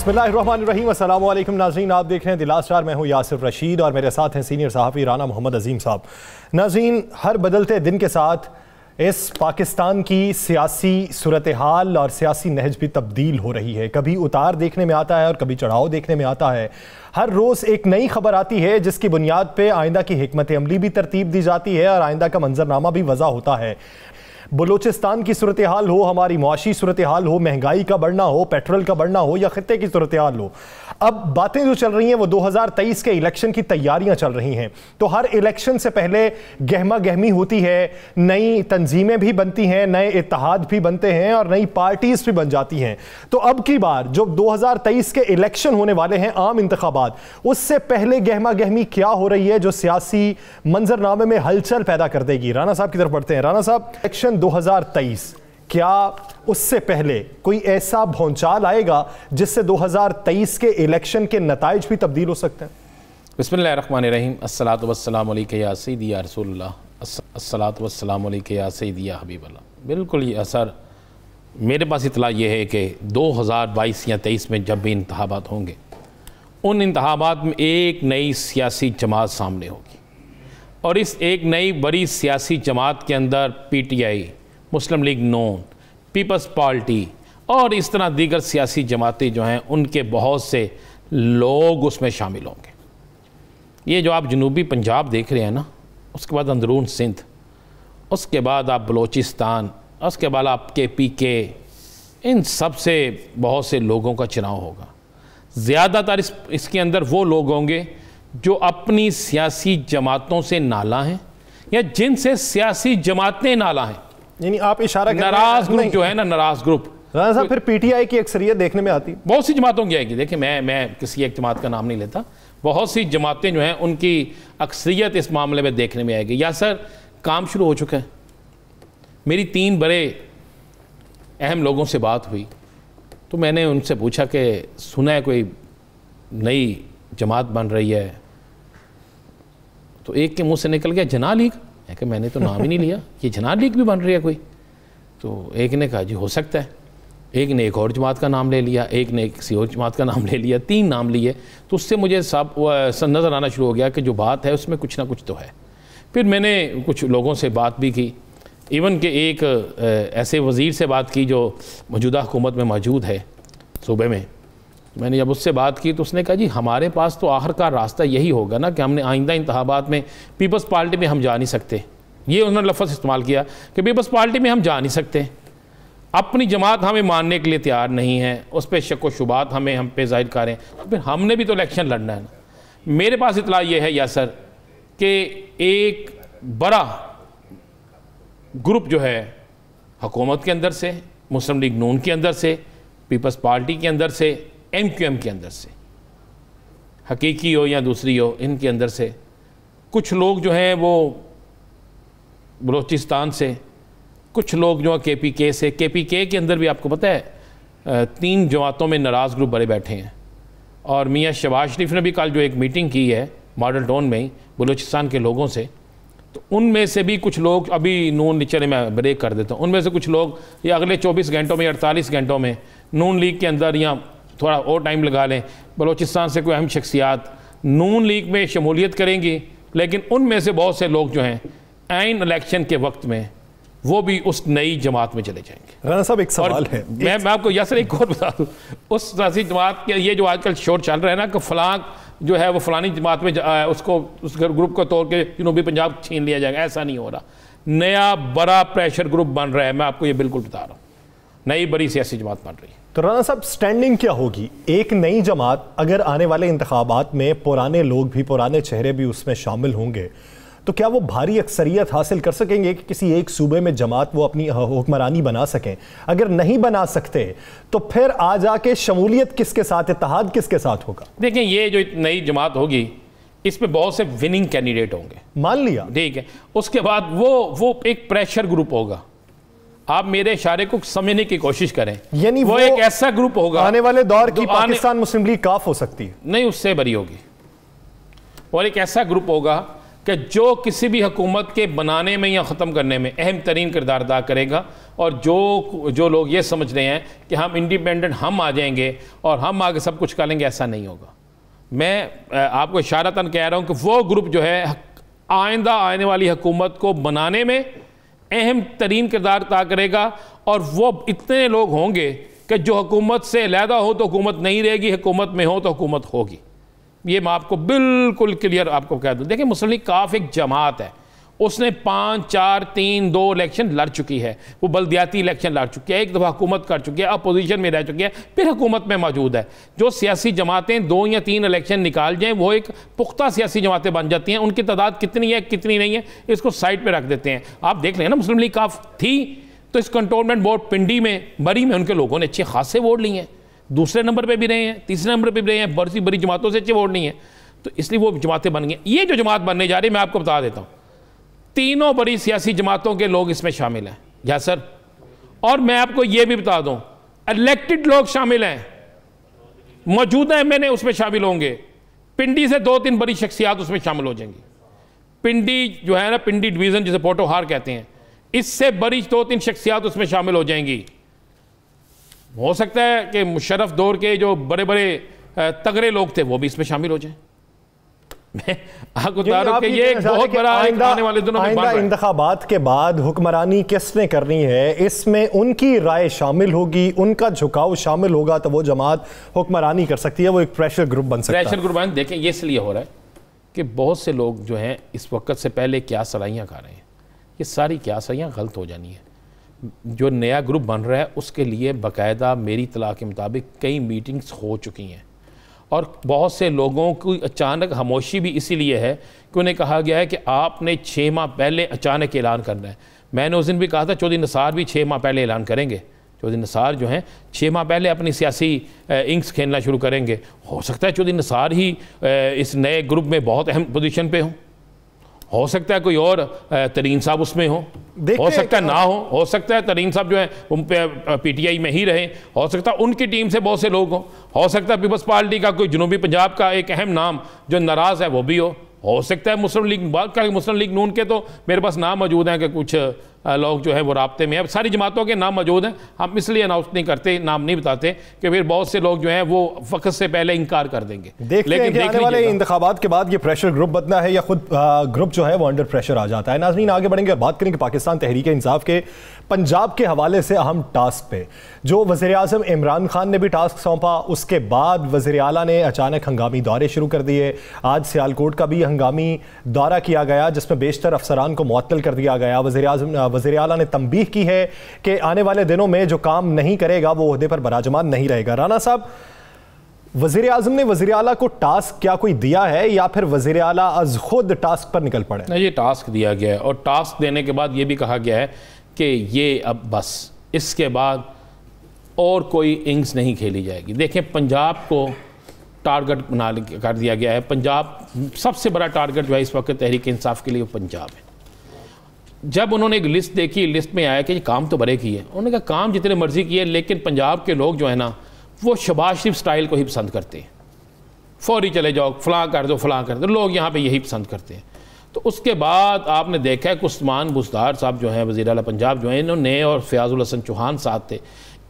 बिस्मिल्लाहिर्रहमानिर्रहीम, अस्सलाम वालेकुम नाज़रीन, आप देख रहे हैं दिलास स्टार। मैं हूँ यासिर रशीद और मेरे साथ हैं सीनियर सहाफ़ी राना मोहम्मद अजीम साहब। नाज़रीन, हर बदलते दिन के साथ इस पाकिस्तान की सियासी सूरत हाल और सियासी नहज भी तब्दील हो रही है। कभी उतार देखने में आता है और कभी चढ़ाव देखने में आता है। हर रोज़ एक नई खबर आती है जिसकी बुनियाद पे आइंदा की हिकमत अमली भी तरतीब दी जाती है और आइंदा का मंजरनामा भी वज़ा होता है। बलूचिस्तान की सूरत हाल हो, हमारी मुआशी सूरत हाल हो, महंगाई का बढ़ना हो, पेट्रोल का बढ़ना हो या खित्ते की सूरत हाल हो, अब बातें जो चल रही हैं वो 2023 के इलेक्शन की तैयारियां चल रही हैं। तो हर इलेक्शन से पहले गहमा गहमी होती है, नई तंजीमें भी बनती हैं, नए इत्तेहाद भी बनते हैं और नई पार्टीज भी बन जाती हैं। तो अब की बार जो 2023 के इलेक्शन होने वाले हैं, आम इंतखाबात, उससे पहले गहमा गहमी क्या हो रही है जो सियासी मंजरनामे में हलचल पैदा कर देगी। राना साहब की तरफ बढ़ते हैं। राना साहब, इलेक्शन 2023, क्या उससे पहले कोई ऐसा भौंचाल आएगा जिससे 2023 के इलेक्शन के नताइज भी तब्दील हो सकते हैं? बिस्मिल्लाहिर्रहमानिर्रहीम, अस्सलातु वस्सलामु अलैका या सय्यदी या रसूलल्लाह, अस्सलातु वस्सलामु अलैका या सय्यदी या हबीबल्लाह। बिल्कुल ये असर मेरे पास इतला ये है कि 2022 या 23 में जब भी इंतखाबात होंगे, उन इंतखाबात में एक नई सियासी जमात सामने होगी और इस एक नई बड़ी सियासी जमात के अंदर PTI, मुस्लिम लीग नून, पीपल्स पार्टी और इस तरह दीगर सियासी जमातें जो हैं उनके बहुत से लोग उसमें शामिल होंगे। ये जो आप जनूबी पंजाब देख रहे हैं ना, उसके बाद अंदरून सिंध, उसके बाद आप बलूचिस्तान, उसके बाद आप KPK, इन सब से बहुत से लोगों का चुनाव होगा। ज़्यादातर इसके अंदर वो लोग होंगे जो अपनी सियासी जमातों से नाला हैं या जिनसे सियासी जमातें नाला हैं। यानी आप इशारा कर नाराज ग्रुप जो है ना, नाराज ग्रुप। राना साहब, फिर PTI की अक्सरियत देखने में आती, बहुत सी जमातों की आएगी। देखिए, मैं किसी एक जमात का नाम नहीं लेता, बहुत सी जमातें जो हैं उनकी अक्सरियत इस मामले में देखने में आएगी। या सर, काम शुरू हो चुका है। मेरी 3 बड़े अहम लोगों से बात हुई तो मैंने उनसे पूछा कि सुना है कोई नई जमात बन रही है, तो एक के मुंह से निकल गया जना लीग। है कि मैंने तो नाम ही नहीं लिया, ये जना लीग भी बन रही है कोई। तो एक ने कहा जी हो सकता है, एक ने एक और जमात का नाम ले लिया, एक ने किसी और जमात का नाम ले लिया, 3 नाम लिए। तो उससे मुझे सब नज़र आना शुरू हो गया कि जो बात है उसमें कुछ ना कुछ तो है। फिर मैंने कुछ लोगों से बात भी की, इवन के एक ऐसे वज़ीर से बात की जो मौजूदा हुकूमत में मौजूद है सूबे में। मैंने जब उससे बात की तो उसने कहा जी हमारे पास तो आखिरकार रास्ता यही होगा ना कि हमने आइंदा इंतखाबात में पीपल्स पार्टी में हम जा नहीं सकते। ये उन्होंने लफ्ज़ इस्तेमाल किया कि पीपल्स पार्टी में हम जा नहीं सकते, अपनी जमात हमें मानने के लिए तैयार नहीं है, उस पर शक व शुबात हम पे जाहिर करें, तो फिर हमने भी तो इलेक्शन लड़ना है ना। मेरे पास इतला ये है यासर कि एक बड़ा ग्रुप जो है हुकूमत के अंदर से, मुस्लिम लीग नून के अंदर से, पीपल्स पार्टी के अंदर से, MQM के अंदर से, हकीकी हो या दूसरी हो, इनके अंदर से कुछ लोग जो हैं वो बलूचिस्तान से, कुछ लोग जो है KPK से। KPK के अंदर भी आपको पता है 3 जमातों में नाराज़ ग्रुप बड़े बैठे हैं। और मियाँ शहबाज शरीफ ने भी कल जो एक मीटिंग की है मॉडल टाउन में ही बलूचिस्तान के लोगों से, तो उनमें से भी कुछ लोग, अभी नून चले मैं ब्रेक कर देता हूँ, उनमें से कुछ लोग ये अगले 24 घंटों में 48 घंटों में नून लीग के अंदर या थोड़ा और टाइम लगा लें, बलूचिस्तान से कोई अहम शख्सियात नून लीग में शमूलियत करेंगी। लेकिन उनमें से बहुत से लोग जो हैं ऐन इलेक्शन के वक्त में वो भी उस नई जमात में चले जाएंगे। राना साहब, एक सवाल है, मैं आपको यासर एक और बता दूँ, उस सियासी जमात के ये जो आजकल शोर चल रहा है ना कि फलां जो है वो फलानी जमात में उसको उस ग्रुप को तोड़ के जनूबी पंजाब छीन लिया जाएगा, ऐसा नहीं हो रहा। नया बड़ा प्रेशर ग्रुप बन रहा है, मैं आपको ये बिल्कुल बता रहा हूँ, नई बड़ी सियासी जमात बन रही है। तो राना साहब, स्टैंडिंग क्या होगी? एक नई जमात, अगर आने वाले इंतखाबात में पुराने लोग भी, पुराने चेहरे भी उसमें शामिल होंगे, तो क्या वो भारी अक्सरियत हासिल कर सकेंगे कि किसी एक सूबे में जमात वो अपनी हुक्मरानी बना सकें? अगर नहीं बना सकते तो फिर आ जाके शमूलियत किसके साथ, इत्तेहाद किसके साथ होगा? देखें, ये जो नई जमात होगी इसमें बहुत से विनिंग कैंडिडेट होंगे, मान लिया, ठीक है। उसके बाद वो एक प्रेशर ग्रुप होगा। आप मेरे इशारे को समझने की कोशिश करें, यानी वो एक ऐसा ग्रुप होगा आने वाले दौर की पाकिस्तान मुस्लिम लीग काफ हो सकती है, नहीं उससे बड़ी होगी। और एक ऐसा ग्रुप होगा कि जो किसी भी हुकूमत के बनाने में या ख़त्म करने में अहम तरीन किरदार अदा करेगा, और जो लोग ये समझ रहे हैं कि हम इंडिपेंडेंट हम आ जाएंगे और हम आगे सब कुछ कर लेंगे, ऐसा नहीं होगा। मैं आपको इशारतन कह रहा हूँ कि वो ग्रुप जो है आइंदा आने वाली हुकूमत को बनाने में अहम तरीन किरदार अदा करेगा, और वो इतने लोग होंगे कि जो हुकूमत से अलहदा हो तो हुकूमत नहीं रहेगी, हुकूमत में हो तो हुकूमत होगी। ये मैं आपको बिल्कुल क्लियर आपको कह दूँ। देखिए, मुस्लिम लीग काफ़ी एक जमात है, उसने 5, 4, 3, 2 इलेक्शन लड़ चुकी है, वो बल्दियाती इलेक्शन लड़ चुकी है, एक दफ़ा हुकूमत कर चुकी है, अपोजिशन में रह चुकी है, फिर हुकूमत में मौजूद है। जो सियासी जमातें 2 या 3 इलेक्शन निकाल जाएं वो एक पुख्ता सियासी जमातें बन जाती हैं। उनकी तादाद कितनी है कितनी नहीं है इसको साइड पर रख देते हैं। आप देख लें ना, मुस्लिम लीग काफ थी तो इस कंटोनमेंट बोर्ड पिंडी में, बरी में उनके लोगों ने अच्छे खासे वोट लिए हैं, दूसरे नंबर पर भी रहे हैं, तीसरे नंबर पर भी रहे हैं, बड़ी बड़ी जमातों से अच्छे वोट नहीं है, तो इसलिए वो जमातें बन गई। ये जो जमात बनने जा रही है, मैं आपको बता देता हूँ, तीनों बड़ी सियासी जमातों के लोग इसमें शामिल हैं। या सर, और मैं आपको यह भी बता दूं, इलेक्टेड लोग शामिल हैं, मौजूदा एमएनए उसमें शामिल होंगे, पिंडी से 2-3 बड़ी शख्सियात उसमें शामिल हो जाएंगी। पिंडी जो है ना, पिंडी डिवीजन जिसे पोटोहार कहते हैं, इससे बड़ी 2-3 शख्सियात उसमें शामिल हो जाएंगी। हो सकता है कि मुशर्रफ दौर के जो बड़े बड़े तगड़े लोग थे वो भी इसमें शामिल हो जाएं। आपको बता रहा हूं कि ये एक बहुत बड़ा आने वाले दिनों में आइंदा इंतखाबात के बाद हुक्मरानी किसने करनी है, इसमें उनकी राय शामिल होगी, उनका झुकाव शामिल होगा, तो वो जमात हुक्मरानी कर सकती है, वो एक प्रेशर ग्रुप बन सकता है। प्रेशर ग्रुप बन, देखें ये इसलिए हो रहा है कि बहुत से लोग जो हैं इस वक्त से पहले क्या सलाइयाँ खा रहे हैं, ये सारी क्या सलाइयाँ गलत हो जानी है। जो नया ग्रुप बन रहा है उसके लिए बाकायदा मेरी इत्तला के मुताबिक कई मीटिंग्स हो चुकी हैं, और बहुत से लोगों की अचानक खामोशी भी इसीलिए है कि उन्हें कहा गया है कि आपने 6 माह पहले अचानक ऐलान करना है। मैंने उस दिन भी कहा था चौधरी निसार भी 6 माह पहले ऐलान करेंगे। चौधरी निसार जो हैं 6 माह पहले अपनी सियासी इंक्स खेलना शुरू करेंगे। हो सकता है चौधरी निसार ही इस नए ग्रुप में बहुत अहम पोजीशन पे हो सकता है कोई और तरीन साहब उसमें हो सकता है ना हो सकता है तरीन साहब जो है उन पे पीटीआई में ही रहे, हो सकता है उनकी टीम से बहुत से लोग हो सकता है पीपल्स पार्टी का कोई जनूबी पंजाब का एक अहम नाम जो नाराज़ है वो भी हो सकता है मुस्लिम लीग, बात करें मुस्लिम लीग नून के तो मेरे पास नाम मौजूद हैं कि कुछ लोग जो है वो राब्ते में, अब सारी जमातों के नाम मौजूद हैं, हम इसलिए अनाउंस नहीं करते, नाम नहीं बताते कि फिर बहुत से लोग जो हैं वो वक्त से पहले इनकार कर देंगे। लेकिन आने वाले इंतखाबात के बाद ये प्रेशर ग्रुप बनना है या खुद ग्रुप जो है वो अंडर प्रेशर आ जाता है। नाज़रीन, आगे बढ़ेंगे और बात करेंगे पाकिस्तान तहरीक इंसाफ के पंजाब के हवाले से अहम टास्क पे, जो वज़ीर-ए-आज़म इमरान खान ने भी टास्क सौंपा, उसके बाद वज़ीर आला ने अचानक हंगामी दौरे शुरू कर दिए। आज सियालकोट का भी हंगामी दौरा किया गया जिसमें बेशतर अफसरान को मुअत्तल कर दिया गया। वज़ीर आला ने तंबीह की है कि आने वाले दिनों में जो काम नहीं करेगा वो ओहदे पर बराजमान नहीं रहेगा। राना साहब, वज़ीर आज़म ने वज़ीर आला को टास्क क्या कोई दिया है या फिर वज़ीर आला अज खुद टास्क पर निकल पड़े? नहीं, ये टास्क दिया गया है, और टास्क देने के बाद ये भी कहा गया है कि ये अब बस इसके बाद और कोई इनिंग्स नहीं खेली जाएगी। देखें, पंजाब को टारगेट बना कर दिया गया है। पंजाब सबसे बड़ा टारगेट जो है इस वक्त तहरीक इंसाफ के लिए वो पंजाब है। जब उन्होंने एक लिस्ट देखी, लिस्ट में आया कि ये काम तो बड़े किए, उन्होंने कहा काम जितने मर्जी किए, लेकिन पंजाब के लोग जो है ना वो शहबाज शरीफ स्टाइल को ही पसंद करते हैं। फौरी चले जाओ, फलां कर दो, फलां कर दो, लोग यहाँ पे यही पसंद करते हैं। तो उसके बाद आपने देखा है कि उस्मान बुज़दार साहब जो हैं वज़ीर आला पंजाब जो हैं, इन्होंने और फ़याज़ुल हसन चौहान साहब थे,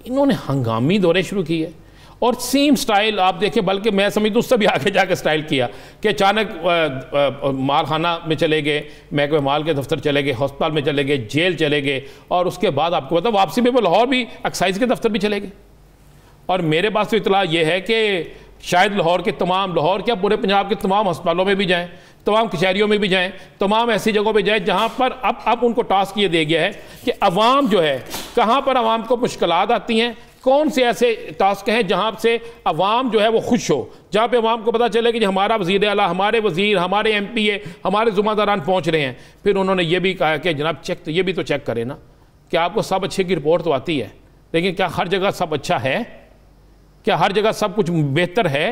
इन्होंने हंगामी दौरे शुरू किए और सेम स्टाइल आप देखें, बल्कि मैं समझता हूँ उससे भी आगे जाकर स्टाइल किया कि अचानक माल खाना में चले गए, महकमे माल के दफ्तर चले गए, हस्पताल में चले गए, जेल चले गए, और उसके बाद आपको पता वापसी में वो लाहौर भी एक्साइज के दफ्तर भी चले गए। और मेरे पास तो इतला ये है कि शायद लाहौर के तमाम, लाहौर क्या पूरे पंजाब के तमाम अस्पतालों में भी जाएँ, तमाम कचहरियों में भी जाएँ, तमाम ऐसी जगहों पे जाएँ जहाँ पर अब उनको टास्क ये दे गया है कि अवाम जो है, कहाँ पर अवाम को मुश्किलात आती हैं, कौन से ऐसे टास्क हैं जहाँ से अवाम जो है वो खुश हो, जहाँ पे अवाम को पता चले कि हमारा वज़ीर आला, हमारे वज़ीर, हमारे MPA, हमारे ज़ुम्मेदारान पहुँच रहे हैं। फिर उन्होंने ये भी कहा कि जनाब चेक तो ये भी तो चेक करें ना कि आपको सब अच्छे की रिपोर्ट तो आती है, लेकिन क्या हर जगह सब अच्छा है? क्या हर जगह सब कुछ बेहतर है?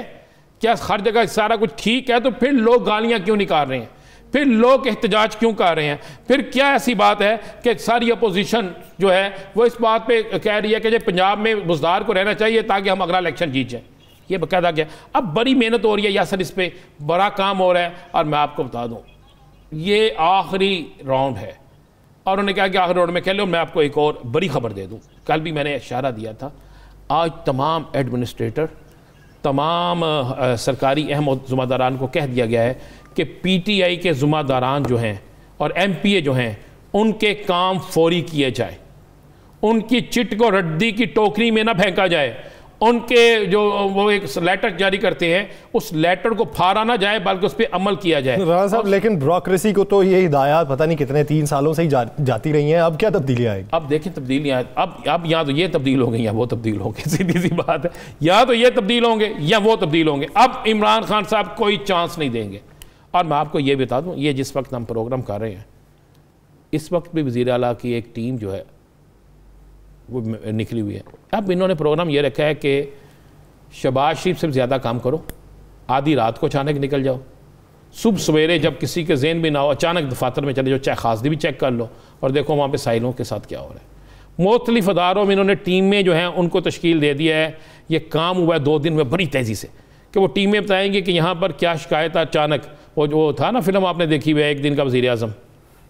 क्या हर जगह सारा कुछ ठीक है? तो फिर लोग गालियाँ क्यों निकाल रहे हैं? फिर लोग एहतजाज क्यों कर रहे हैं? फिर क्या ऐसी बात है कि सारी अपोजिशन जो है वो इस बात पे कह रही है कि पंजाब में बुज़दार को रहना चाहिए ताकि हम अगला इलेक्शन जीत जाए? ये बकायदा गया। अब बड़ी मेहनत हो रही है यासर, इस पर बड़ा काम हो रहा है, और मैं आपको बता दूं ये आखिरी राउंड है। और उन्होंने कहा कि आखिर रोड में कह लो। मैं आपको एक और बड़ी खबर दे दूँ, कल भी मैंने इशारा दिया था, आज तमाम एडमिनिस्ट्रेटर, तमाम सरकारी अहम ज़िम्मेदारान को कह दिया गया है कि PTI के ज़िम्मेदारान जो हैं और MPA जो हैं उनके काम फौरी किए जाए, उनकी चिट को रद्दी की टोकरी में ना फेंका जाए, उनके जो वो एक लेटर जारी करते हैं उस लेटर को फाड़ा ना जाए बल्कि उस पर अमल किया जाए। राणा साहब, लेकिन ब्यूरोक्रेसी को तो ये हिदायत पता नहीं कितने 3 सालों से ही जाती रही हैं, अब क्या तब्दीली आएगी? अब देखें तब्दीलियाँ, अब या तो ये तब्दील हो गई या वो तब्दील होंगे, सीधी सी बात है, या तो ये तब्दील होंगे या वो तब्दील होंगे। अब इमरान खान साहब कोई चांस नहीं देंगे। और मैं आपको ये बता दूँ, ये जिस वक्त हम प्रोग्राम कर रहे हैं इस वक्त भी वज़ीर आला की एक टीम जो है वो निकली हुई है। अब इन्होंने प्रोग्राम ये रखा है कि शहबाज शरीफ से ज़्यादा काम करो, आधी रात को अचानक निकल जाओ, सुबह सवेरे जब किसी के ज़हन भी ना हो अचानक दफातर में चले जाओ, चाहे खासदी भी चेक कर लो और देखो वहाँ पे साइलों के साथ क्या हो रहा है। मुख्तलिफ अदारों में इन्होंने टीमें जो हैं उनको तश्कील दे दिया है। ये काम हुआ है 2 दिन में बड़ी तेज़ी से कि वो टीमें बताएंगी कि यहाँ पर क्या शिकायत है। अचानक वो जो था ना फिल्म आपने देखी हुई है, एक दिन का वज़ीर आज़म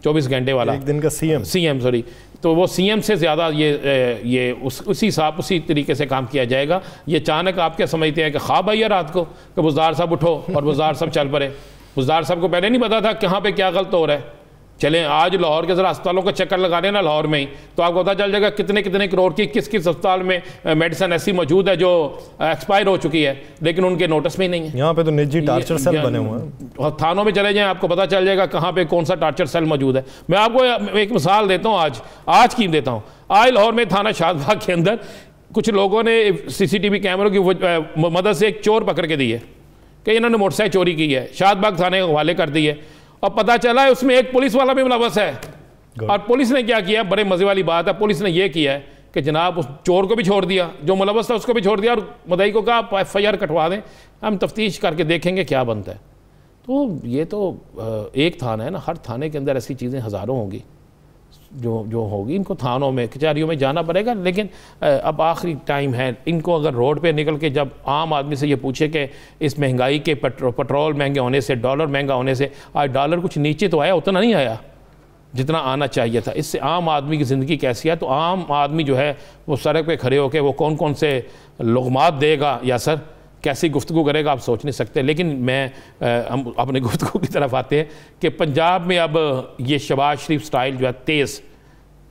24 घंटे वाला, एक दिन का CM सॉरी, तो वो CM से ज़्यादा ये उसी तरीके से काम किया जाएगा। ये अचानक आप क्या समझते हैं कि ख्वाब आई है रात को कि बुज़दार साहब उठो और बुज़दार साहब चल पड़े? बुज़दार साहब को पहले नहीं पता था कहाँ पे क्या गलत हो रहा है। चलें आज लाहौर के ज़रा अस्पतालों का चक्कर लगा रहे हैं ना लाहौर में ही, तो आपको पता चल जाएगा कितने कितने करोड़ की किस किस अस्पताल में मेडिसिन ऐसी मौजूद है जो एक्सपायर हो चुकी है लेकिन उनके नोटिस में ही नहीं है। यहाँ पे तो निजी टार्चर सेल बने हुए हैं, थानों में चले जाएं आपको पता चल जाएगा कहाँ पे कौन सा टार्चर सेल मौजूद है। मैं आपको एक मिसाल देता हूँ, आज की देता हूँ। आज लाहौर में थाना शादबाग के अंदर कुछ लोगों ने CCTV कैमरों की मदद से एक चोर पकड़ के दी है कि इन्होंने मोटरसाइकिल चोरी की है, शादबाग थाने के हवाले कर दी है और पता चला है उसमें एक पुलिस वाला भी मुलव्वस है। और पुलिस ने क्या किया, बड़े मजे वाली बात है, पुलिस ने यह किया है कि जनाब उस चोर को भी छोड़ दिया, जो मुलव्वस था उसको भी छोड़ दिया और मुद्दई को कहा FIR कटवा दें, हम तफ्तीश करके देखेंगे क्या बनता है। तो ये तो एक थाना है ना, हर थाने के अंदर ऐसी चीज़ें हज़ारों होंगी जो होगी। इनको थानों में कचहरियों में जाना पड़ेगा। लेकिन अब आखिरी टाइम है, इनको अगर रोड पे निकल के जब आम आदमी से ये पूछे कि इस महंगाई के पेट्रोल महंगे होने से, डॉलर महंगा होने से, आज डॉलर कुछ नीचे तो आया, उतना नहीं आया जितना आना चाहिए था। इससे आम आदमी की ज़िंदगी कैसी है? तो आम आदमी जो है वो सड़क पे खड़े होकर वो कौन कौन से लुग़मात देगा या सर कैसी गुफ्तगू करेगा आप सोच नहीं सकते। लेकिन हम अपने गुफ्तगू की तरफ आते हैं कि पंजाब में अब ये शहबाज शरीफ स्टाइल जो है तेज़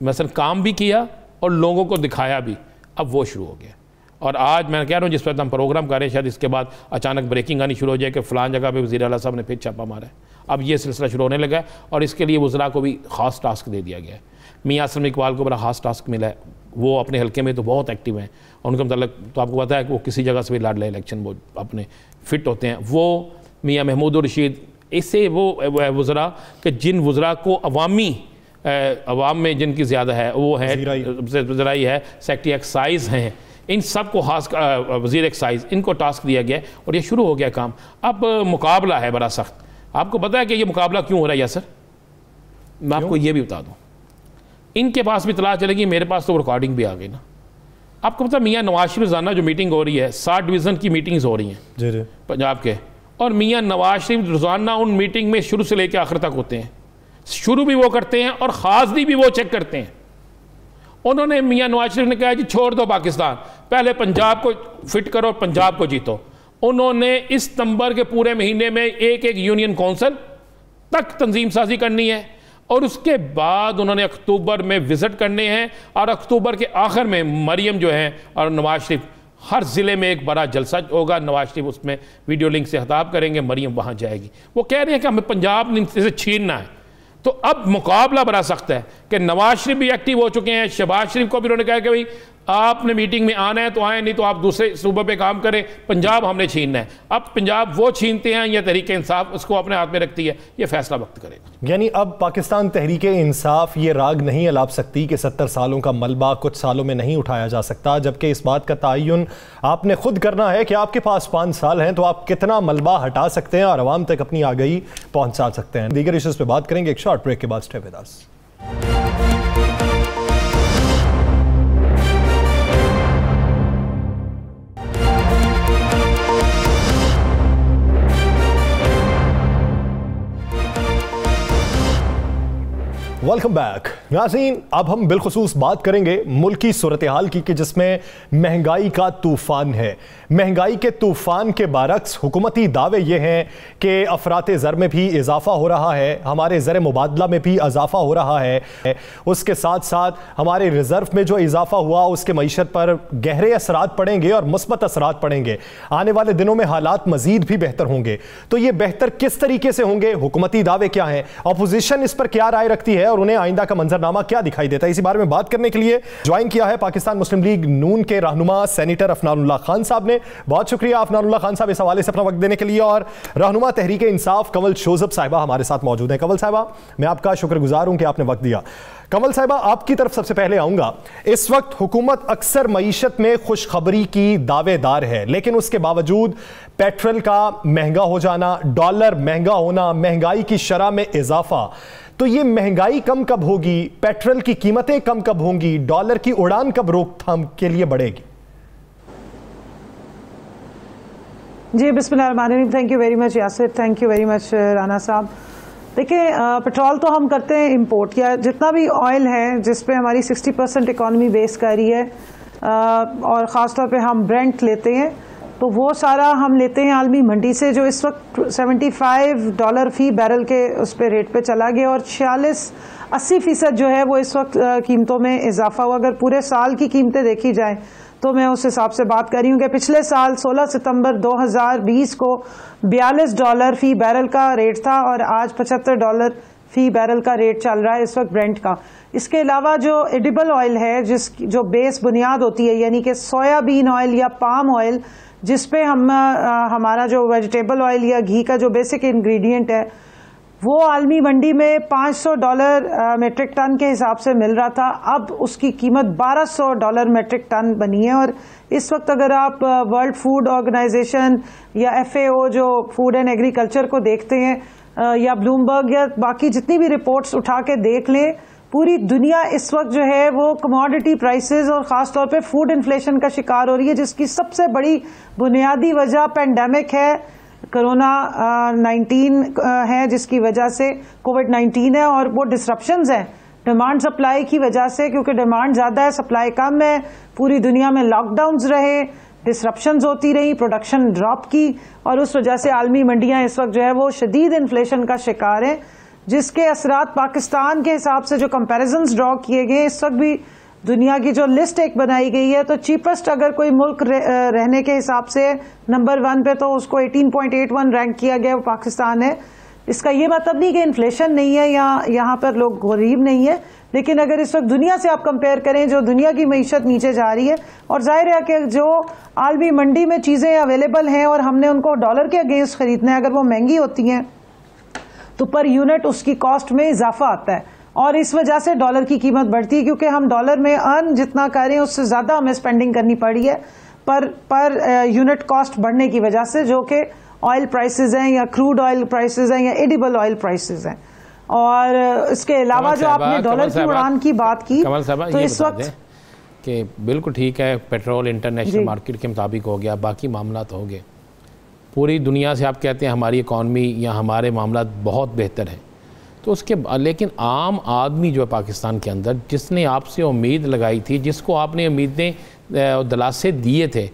मसलन काम भी किया और लोगों को दिखाया भी, अब वो शुरू हो गया। और आज मैं कह रहा हूँ जिस पर हम प्रोग्राम कर रहे हैं शायद इसके बाद अचानक ब्रेकिंग आनी शुरू हो जाए कि फ़लाँ जगह पे वज़ीर आला साहब ने फिर छापा मारा है। अब ये सिलसिला शुरू होने लगा है और इसके लिए वज़रा को भी ख़ास टास्क दे दिया गया है। मियां असलम इकबाल को बड़ा ख़ास टास्क मिला है, वो अपने हल्के में तो बहुत एक्टिव हैं और उनका मतलब तो आपको पता है कि वो किसी जगह से भी लड़ ले इलेक्शन, वो अपने फिट होते हैं। वो मियां महमूद रशीद, इससे वो वज़रा कि जिन वज़रा को अवाम में जिनकी ज़्यादा है वो है वज़राई है, सेक्रेटरी एक्साइज़ हैं, इन सब को खास वज़ीर एक्साइज़, इनको टास्क दिया गया है और ये शुरू हो गया काम। अब मुकाबला है बड़ा सख्त। आपको पता है कि ये मुकाबला क्यों हो रहा है यासर? मैं आपको ये भी बता दूँ, इनके पास भी इतला चलेगी, मेरे पास तो रिकॉर्डिंग भी आ गई ना। आपको पता मियाँ नवाज शरीफ रोज़ाना जो मीटिंग हो रही है, 60 डिवीज़न की मीटिंग्स हो रही हैं पंजाब के, और मियाँ नवाज शरीफ रोज़ाना उन मीटिंग में शुरू से लेकर आखिर तक होते हैं। शुरू भी वो करते हैं और खासदी भी वो चेक करते हैं। उन्होंने मियाँ नवाज शरीफ ने कहा जी छोड़ दो पाकिस्तान, पहले पंजाब को फिट करो, पंजाब को जीतो। उन्होंने इस सितंबर के पूरे महीने में एक यूनियन कौंसिल तक तंजीम साजी करनी है और उसके बाद उन्होंने अक्टूबर में विज़िट करने हैं और अक्टूबर के आखिर में मरियम जो है और नवाज शरीफ, हर ज़िले में एक बड़ा जलसा होगा। नवाज शरीफ उसमें वीडियो लिंक से खिताब करेंगे, मरियम वहाँ जाएगी। वो कह रहे हैं कि हमें पंजाब से छीनना है। तो अब मुकाबला बड़ा सख्त है कि नवाज शरीफ भी एक्टिव हो चुके हैं, शहबाज शरीफ को भी उन्होंने कहा कि भाई आपने मीटिंग में आना है तो आए, नहीं तो आप दूसरे सूबे पे काम करें, पंजाब हमने छीनना है। अब पंजाब वो छीनते हैं या तहरीक इंसाफ उसको अपने हाथ में रखती है, ये फैसला वक्त करेगा। यानी अब पाकिस्तान तहरीक इंसाफ ये राग नहीं अलाप सकती कि 70 सालों का मलबा कुछ सालों में नहीं उठाया जा सकता, जबकि इस बात का तयन आपने खुद करना है कि आपके पास 5 साल हैं तो आप कितना मलबा हटा सकते हैं और आवाम तक अपनी आगाही पहुंचा सकते हैं। दीगर इश्यूज पे बात करेंगे एक शॉर्ट ब्रेक के बाद। Stay with us. Welcome back. नाज़रीन, अब हम बिलखुसूस बात करेंगे मुल्की सूरत हाल की कि जिसमें महंगाई का तूफान है। महंगाई के तूफान के बरक्स हुकूमती दावे ये हैं कि अफराते ज़र में भी इजाफा हो रहा है, हमारे ज़र मुबादला में भी इजाफा हो रहा है, उसके साथ साथ हमारे रिजर्व में जो इजाफा हुआ उसके मईशत पर गहरे असरात पड़ेंगे और मुस्बत असरात पड़ेंगे। आने वाले दिनों में हालात मजीद भी बेहतर होंगे। तो ये बेहतर किस तरीके से होंगे, हुकूमती दावे क्या हैं, अपोजिशन इस पर क्या राय रखती है और उन्हें आइंदा का मंजरनामा क्या दिखाई देता है, इसी बारे में बात करने के लिए ज्वाइन किया है पाकिस्तान मुस्लिम लीग नून के रहनुमा सेनेटर अफनानुल्लाह खान साहब ने। बहुत शुक्रिया अफनानुल्लाह खान साहब इस हवाले से अपना वक्त देने के लिए। और रहनुमा तहरीक इंसाफ कंवल शोजब साहिबा हमारे साथ मौजूद हैं। कंवल साहिबा, मैं आपका शुक्रगुजार हूं कि आपने वक्त दिया। कंवल साहिबा, आपकी तरफ सबसे पहले आऊंगा। इस वक्त हुकूमत अक्सर मईशत में खुशखबरी की दावेदार है, लेकिन उसके बावजूद पेट्रोल का महंगा हो जाना, डॉलर महंगा होना, महंगाई की शरह में इजाफा, तो ये महंगाई कम कब होगी, पेट्रोल की कीमतें कम कब होंगी, डॉलर की उड़ान कब रोकथाम के लिए बढ़ेगी? जी बिस्मिल्लाहिर्रहमानिर्रहीम। Thank you very much Yasir, thank you very much Rana साहब। देखिए, पेट्रोल तो हम करते हैं इंपोर्ट, या जितना भी ऑयल है जिस पे हमारी 60% इकॉनमी बेस कर रही है, और ख़ास तौर पे हम ब्रेंट लेते हैं, तो वो सारा हम लेते हैं आलमी मंडी से, जो इस वक्त $75 फी बैरल के उस पे रेट पे चला गया, और 46-80% जो है वो इस वक्त कीमतों में इजाफा हुआ। अगर पूरे साल की कीमतें देखी जाएं तो मैं उस हिसाब से बात कर रही हूँ कि पिछले साल 16 सितंबर 2020 को $42 फी बैरल का रेट था, और आज $75 फी बैरल का रेट चल रहा है इस वक्त ब्रेंट का। इसके अलावा जो एडिबल ऑयल है, जो बेस बुनियाद होती है, यानी कि सोयाबीन ऑयल या पाम ऑयल, जिस पे हमारा जो वेजिटेबल ऑयल या घी का जो बेसिक इंग्रेडिएंट है, वो आलमी मंडी में $500 मेट्रिक टन के हिसाब से मिल रहा था। अब उसकी कीमत $1200 मेट्रिक टन बनी है। और इस वक्त अगर आप वर्ल्ड फूड ऑर्गेनाइजेशन या FAO जो फूड एंड एग्रीकल्चर को देखते हैं, या ब्लूमबर्ग या बाकी जितनी भी रिपोर्ट्स उठा के देख लें, पूरी दुनिया इस वक्त जो है वो कमोडिटी प्राइसेस और ख़ास तौर पे फूड इन्फ्लेशन का शिकार हो रही है, जिसकी सबसे बड़ी बुनियादी वजह पेंडेमिक है, कोरोना 19 है, जिसकी वजह से कोविड-19 है, और वो डिसरप्शंस हैं डिमांड सप्लाई की वजह से, क्योंकि डिमांड ज़्यादा है, सप्लाई कम है। पूरी दुनिया में लॉकडाउन्स रहे, डिसरप्शंस होती रही, प्रोडक्शन ड्रॉप की, और उस वजह से आलमी मंडियां इस वक्त जो है वो शदीद इन्फ्लेशन का शिकार हैं, जिसके असरात पाकिस्तान के हिसाब से जो कंपैरिजन्स ड्रॉ किए गए, इस वक्त भी दुनिया की जो लिस्ट एक बनाई गई है, तो चीपेस्ट अगर कोई मुल्क रहने के हिसाब से नंबर 1 पे, तो उसको 18.81 रैंक किया गया, वो पाकिस्तान है। इसका ये मतलब नहीं कि इन्फ्लेशन नहीं है या यहाँ पर लोग गरीब नहीं है, लेकिन अगर इस वक्त दुनिया से आप कंपेयर करें, जो दुनिया की मईशत नीचे जा रही है, और जाहिर है कि जो आलमी मंडी में चीज़ें अवेलेबल हैं और हमने उनको डॉलर के अगेंस्ट खरीदना है, अगर वो महंगी होती हैं तो पर यूनिट उसकी कॉस्ट में इजाफा आता है, और इस वजह से डॉलर की कीमत बढ़ती है, क्योंकि हम डॉलर में अर्न जितना कर रहे हैं उससे ज़्यादा हमें स्पेंडिंग करनी पड़ी है पर यूनिट कॉस्ट बढ़ने की वजह से, जो कि ऑयल प्राइसेस हैं, या क्रूड ऑयल प्राइसेस हैं, या एडिबल ऑयल प्राइसेस हैं। और इसके अलावा जो आपने डॉलर की उड़ान की बात की, तो इस वक्त कि बिल्कुल ठीक है, पेट्रोल इंटरनेशनल मार्केट के मुताबिक हो गया, बाकी मामला तो हो गए। पूरी दुनिया से आप कहते हैं हमारी इकॉनमी या हमारे मामला बहुत बेहतर है, तो उसके लेकिन आम आदमी जो है पाकिस्तान के अंदर, जिसने आपसे उम्मीद लगाई थी, जिसको आपने उम्मीदें दिलासे दिए थे,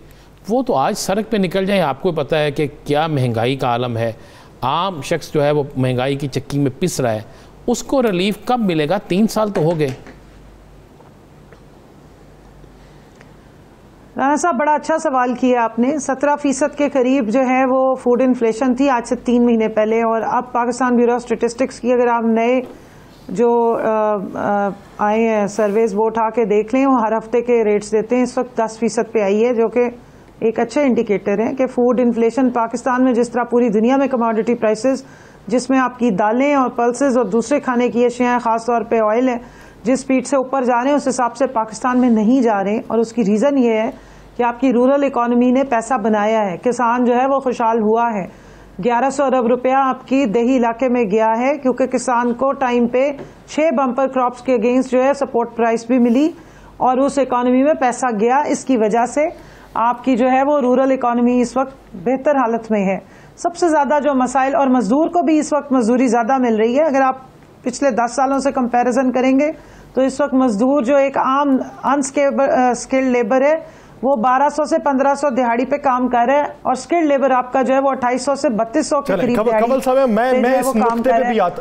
वो तो आज सड़क पे निकल जाए। आपको पता है कि क्या महंगाई का आलम है, आम शख्स जो है वो महंगाई की चक्की में पिस रहा है, उसको रिलीफ कब मिलेगा? 3 साल तो हो गए। राना साहब, बड़ा अच्छा सवाल किया आपने। 17% के करीब जो है वो फूड इन्फ्लेशन थी आज से 3 महीने पहले, और अब पाकिस्तान ब्यूरो ऑफ स्टेटिस्टिक्स की अगर आप नए जो आए हैं सर्वेज वो उठा के देख लें, वो हर हफ्ते के रेट्स देते हैं, इस वक्त 10% पे आई है, जो कि एक अच्छे इंडिकेटर है कि फूड इन्फ्लेशन पाकिस्तान में, जिस तरह पूरी दुनिया में कमोडिटी प्राइसेस, जिसमें आपकी दालें और पल्सेस और दूसरे खाने की अशियाँ, ख़ासतौर पे ऑयल है, जिस स्पीड से ऊपर जा रहे हैं उस हिसाब से पाकिस्तान में नहीं जा रहे। और उसकी रीज़न ये है कि आपकी रूरल इकॉनमी ने पैसा बनाया है, किसान जो है वो खुशहाल हुआ है। 1100 अरब रुपया आपकी देही इलाके में गया है, क्योंकि किसान को टाइम पे 6 बम्पर क्रॉप्स के अगेंस्ट जो है सपोर्ट प्राइस भी मिली, और उस इकॉनमी में पैसा गया। इसकी वजह से आपकी जो है वो रूरल इकॉनमी इस वक्त बेहतर हालत में है। सबसे ज़्यादा जो मसाइल, और मजदूर को भी इस वक्त मजदूरी ज़्यादा मिल रही है, अगर आप पिछले 10 सालों से कंपैरिजन करेंगे तो इस वक्त मजदूर जो एक आम अनस्किल्ड लेबर है वो 1200 से 1500 दिहाड़ी पे काम कर रहा है, और स्किल्ड लेबर आपका जो है वो 2800 से 3200 के करीब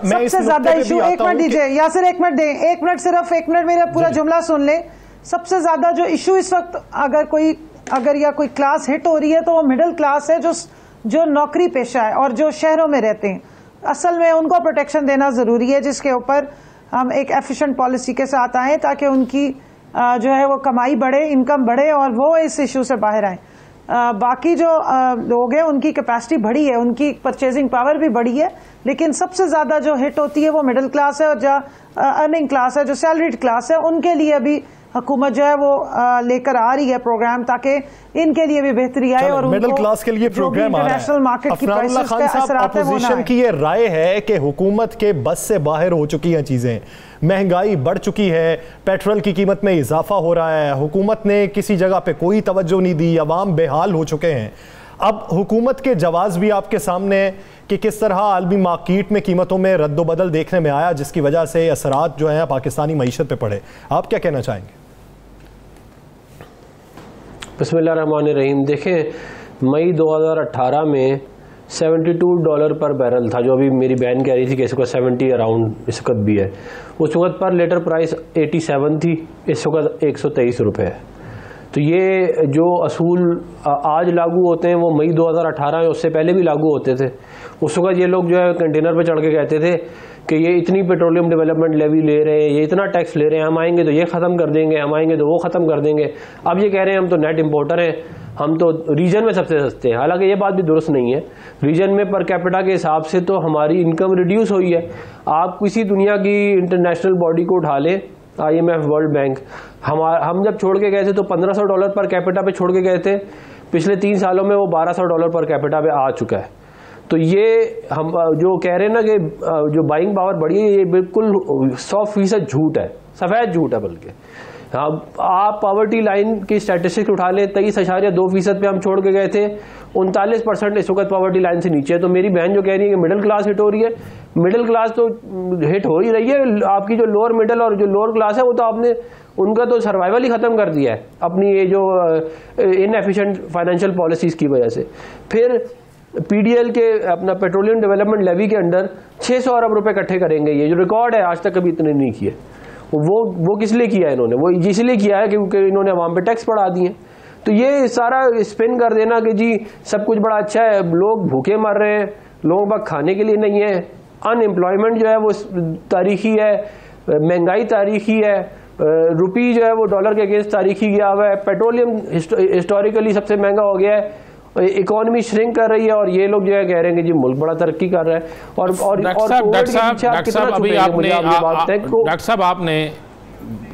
सबसे ज्यादा इशू। एक मिनट दीजिए यासिर, एक मिनट दें, एक मिनट सिर्फ, एक मिनट मेरा पूरा जुमला सुन ले। सबसे ज्यादा जो इशू इस वक्त अगर या कोई क्लास हिट हो रही है तो वो मिडिल क्लास है, जो नौकरी पेशा है और जो शहरों में रहते हैं। असल में उनको प्रोटेक्शन देना जरूरी है, जिसके ऊपर हम एक एफिशिएंट पॉलिसी के साथ आए ताकि उनकी जो है वो कमाई बढ़े, इनकम बढ़े और वो इस इशू से बाहर आए। बाकी जो लोग हैं उनकी कैपेसिटी बढ़ी है, उनकी परचेजिंग पावर भी बढ़ी है, लेकिन सबसे ज्यादा जो हिट होती है वो मिडिल क्लास है और जो अर्निंग क्लास है, जो सैलरीड क्लास है, उनके लिए भी हुकूमत जो है वो लेकर आ रही है प्रोग्राम, ताकि इनके लिए भी बेहतरी आए और मिडिल क्लास के लिए प्रोग्राम आ रहा है। इंटरनेशनल मार्केट की प्राइसेस पे असर आते हैं। अपोजिशन की ये राय है कि हुकूमत के बस से बाहर हो चुकी हैं चीजें, महंगाई बढ़ चुकी है, पेट्रोल की कीमत में इजाफा हो रहा है, हुकूमत ने किसी जगह पे कोई तवज्जो नहीं दी, अवाम बेहाल हो चुके हैं। अब हुकूमत के जवाब भी आपके सामने कि किस तरह आलमी मार्केट में कीमतों में रद्दोबदल देखने में आया, जिसकी वजह से असरात जो हैं पाकिस्तानी मईशत पे पड़े। आप क्या कहना चाहेंगे? बिस्मिल्लाहिर्रहमानिर्रहीम। देखें, मई 2018 में $72 पर बैरल था, जो अभी मेरी बहन कह रही थी कि इस वक्त 70 अराउंड इस वक्त भी है। उस वक्त पर लीटर प्राइस 87 थी, इस वक्त 123 रुपये है। तो ये जो असूल आज लागू होते हैं वो मई 2018 में उससे पहले भी लागू होते थे। उस वक्त ये लोग जो है कंटेनर पे चढ़ के कहते थे कि ये इतनी पेट्रोलियम डेवलपमेंट लेवी ले रहे हैं, ये इतना टैक्स ले रहे हैं, हम आएंगे तो ये ख़त्म कर देंगे, हम आएंगे तो वो ख़त्म कर देंगे। अब ये कह रहे हैं हम तो नेट इम्पोर्टर हैं, हम तो रीजन में सबसे सस्ते हैं। हालांकि ये बात भी दुरुस्त नहीं है। रीजन में पर कैपिटा के हिसाब से तो हमारी इनकम रिड्यूस हुई है। आप किसी दुनिया की इंटरनेशनल बॉडी को उठा लें, IMF, वर्ल्ड बैंक, हम जब छोड़ के गए थे तो $1500 पर कैपिटा पे छोड़ के गए थे। पिछले 3 सालों में वो $1200 पर कैपिटा पे आ चुका है। तो ये हम जो कह रहे हैं ना कि जो बाइंग पावर बढ़ी है, ये बिल्कुल 100% झूठ है, सफ़ेद झूठ है। बल्कि आप पावर्टी लाइन की स्टैटिस्टिक्स उठा लें, 23.2% पे हम छोड़ के गए थे, 39% इस वक्त पावर्टी लाइन से नीचे है। तो मेरी बहन जो कह रही है कि मिडिल क्लास हिट हो रही है, मिडिल क्लास तो हिट हो ही रही है। आपकी जो लोअर मिडिल और जो लोअर क्लास है वो तो आपने उनका तो सर्वाइवल ही खत्म कर दिया है अपनी ये जो इनएफिशिएंट फाइनेंशियल पॉलिसीज की वजह से। फिर PDL के अपना पेट्रोलियम डेवलपमेंट लेवी के अंडर 600 अरब रुपए इकट्ठे करेंगे, ये जो रिकॉर्ड है आज तक कभी इतने नहीं किए। वो किस लिए किया है इन्होंने? वो इसलिए किया है क्योंकि इन्होंने अवाम पे टैक्स बढ़ा दिए। तो ये सारा स्पिन कर देना कि जी सब कुछ बड़ा अच्छा है, लोग भूखे मर रहे हैं, लोगों के पास खाने के लिए नहीं है, अनएम्प्लॉयमेंट जो है वो तारीखी है, महंगाई तारीखी है, रुपी जो है वो डॉलर के अगेंस्ट तारीखी गया हुआ है, पेट्रोलियम हिस्टोरिकली सबसे महंगा हो गया है, इकोनॉमी श्रिंक कर रही है, और ये लोग जो है कह रहे हैं कि जी मुल्क बड़ा तरक्की कर रहा है। और डॉक्टर साहब आपने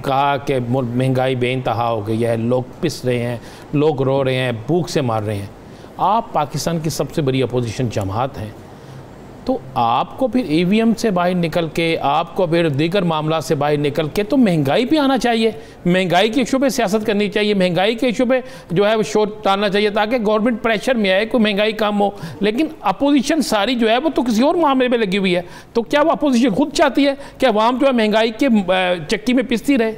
कहा कि महंगाई बेइंतहा हो गई है, लोग पिस रहे हैं, लोग रो रहे हैं, भूख से मार रहे हैं। आप पाकिस्तान की सबसे बड़ी अपोजिशन जमात हैं, तो आपको फिर EVM से बाहर निकल के, आपको फिर दीगर मामला से बाहर निकल के तो महंगाई पे आना चाहिए, महंगाई के इशू पे सियासत करनी चाहिए, महंगाई के इशू पे जो है वो शोर डालना चाहिए ताकि गवर्नमेंट प्रेशर में आए, कोई महंगाई कम हो। लेकिन अपोजिशन सारी जो है वो तो किसी और मामले में लगी हुई है। तो क्या वो अपोजिशन खुद चाहती है कि अवाम जो है महंगाई के चक्की में पिसती रहे?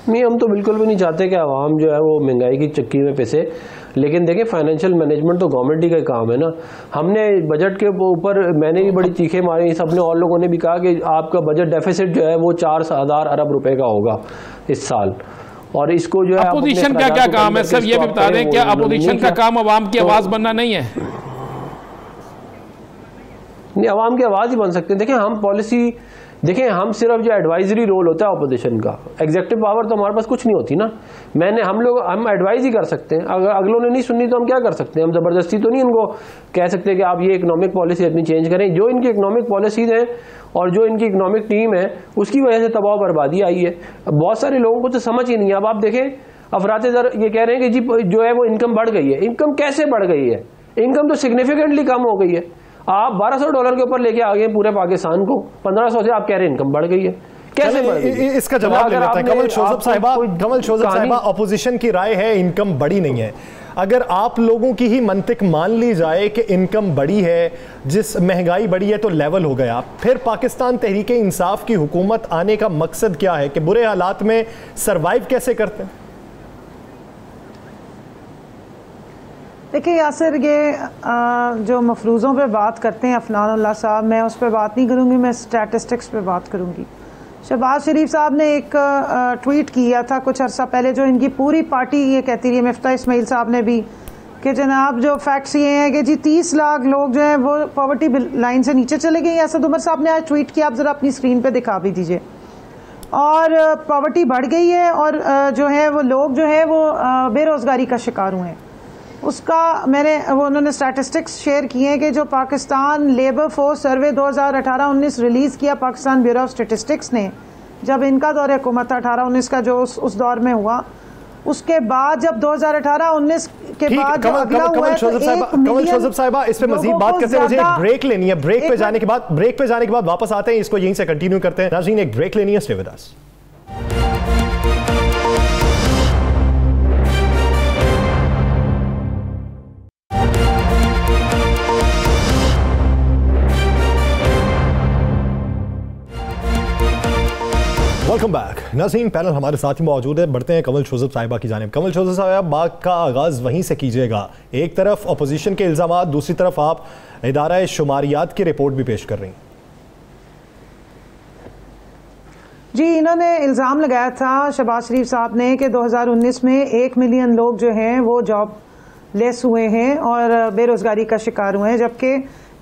नहीं, हम तो बिल्कुल भी नहीं चाहते कि आवाम जो है वो महंगाई की चक्की में पिसे। लेकिन देखें, फाइनेंशियल मैनेजमेंट तो गवर्नमेंट ही का काम है ना। हमने बजट के ऊपर मैंने भी बड़ी चीखें मारी, सबने और लोगों ने भी कहा कि आपका बजट डेफिसिट जो है वो 4000 अरब रुपए का होगा इस साल। और इसको जो है अपोजिशन का क्या काम है सर, ये भी बता दें, क्या अपोजिशन का काम अवाम की आवाज़ बनना नहीं है? नहीं, अवाम की आवाज़ ही बन सकते हैं। देखें, हम पॉलिसी देखें, हम सिर्फ जो एडवाइजरी रोल होता है अपोजिशन का, एग्जीक्यूटिव पावर तो हमारे पास कुछ नहीं होती ना। हम एडवाइज ही कर सकते हैं। अगर अगलों ने नहीं सुननी तो हम क्या कर सकते हैं? हम ज़बरदस्ती तो नहीं इनको कह सकते कि आप ये इकोनॉमिक पॉलिसी अपनी चेंज करें। जो इनकी इकोनॉमिक पॉलिसीज हैं और जो इनकी इकोनॉमिक टीम है उसकी वजह से तबाह बर्बादी आई है। बहुत सारे लोगों को तो समझ ही नहीं है। अब आप देखें, अफरात ज़र ये कह रहे हैं कि जी जो है वो इनकम बढ़ गई है। इनकम कैसे बढ़ गई है? इनकम तो सिग्निफिकेंटली कम हो गई है। आप $1200 के ऊपर लेके आ गए पूरे पाकिस्तान को, 1500 से आप कह रहे हैं इनकम बढ़ गई है। कैसे बढ़ गई? इसका जवाब ले लेते हैं। कमल शोजब साहिबा, अपोजिशन की राय है इनकम बढ़ी नहीं है। अगर आप लोगों की ही मंतिक मान ली जाए कि इनकम बढ़ी है, जिस महंगाई बढ़ी है तो लेवल हो गया, फिर पाकिस्तान तहरीक इंसाफ की हुकूमत आने का मकसद क्या है कि बुरे हालात में सरवाइव कैसे करते हैं? देखिए यासिर, ये जो मफरूज़ों पे बात करते हैं अफनानुल्लाह साहब, मैं उस पर बात नहीं करूँगी, मैं स्टैटिस्टिक्स पे बात करूँगी। शहबाज शरीफ साहब ने एक ट्वीट किया था कुछ अर्सा पहले, जो इनकी पूरी पार्टी ये कहती रही है, मिफ्ता इस्माइल साहब ने भी, कि जनाब जो फैक्ट्स ये हैं कि जी 30 लाख लोग जो हैं वो पॉवर्टी लाइन से नीचे चले गए। असद उमर साहब ने आज ट्वीट किया, आप ज़रा अपनी स्क्रीन पे दिखा भी दीजिए। और पॉवर्टी बढ़ गई है और जो है वो लोग जो है वो बेरोज़गारी का शिकार हुए हैं। उसका उन्होंने स्टैटिस्टिक्स शेयर किए हैं कि जो Pakistan labour force survey 2018-19 release किया पाकिस्तान ब्यूरो ऑफ स्टैटिस्टिक्स ने, जब इनका दौर हुकूमत 18-19 का जो उस दौर में हुआ, उसके बाद जब 2018-19 के बाद कमल शोजब साहिबा, इस पे मजीद बात करते हैं, मुझे एक ब्रेक लेनी है। ब्रेक पे जाने के बाद वापस आते हैं, इसको यहीं से कंटिन्यू करते हैं। नाज़रीन, एक ब्रेक लेनी है, stay with us. Welcome back. नाज़रीन, पैनल हमारे साथ ही मौजूद है। बढ़ते हैं कमल शोजब साहिबा की जानिब। कमल शोजब साहिबा, बात का आगाज़ वहीं से कीजिएगा। एक तरफ अपोजिशन के इल्ज़ामात, दूसरी तरफ आप इदारा शुमारियात की रिपोर्ट भी पेश कर रही हैं। जी, इन्होंने इल्ज़ाम लगाया था शहबाज शरीफ साहब ने कि 2019 में 1 मिलियन लोग जो हैं वो जॉब लेस हुए हैं और बेरोज़गारी का शिकार हुए हैं, जबकि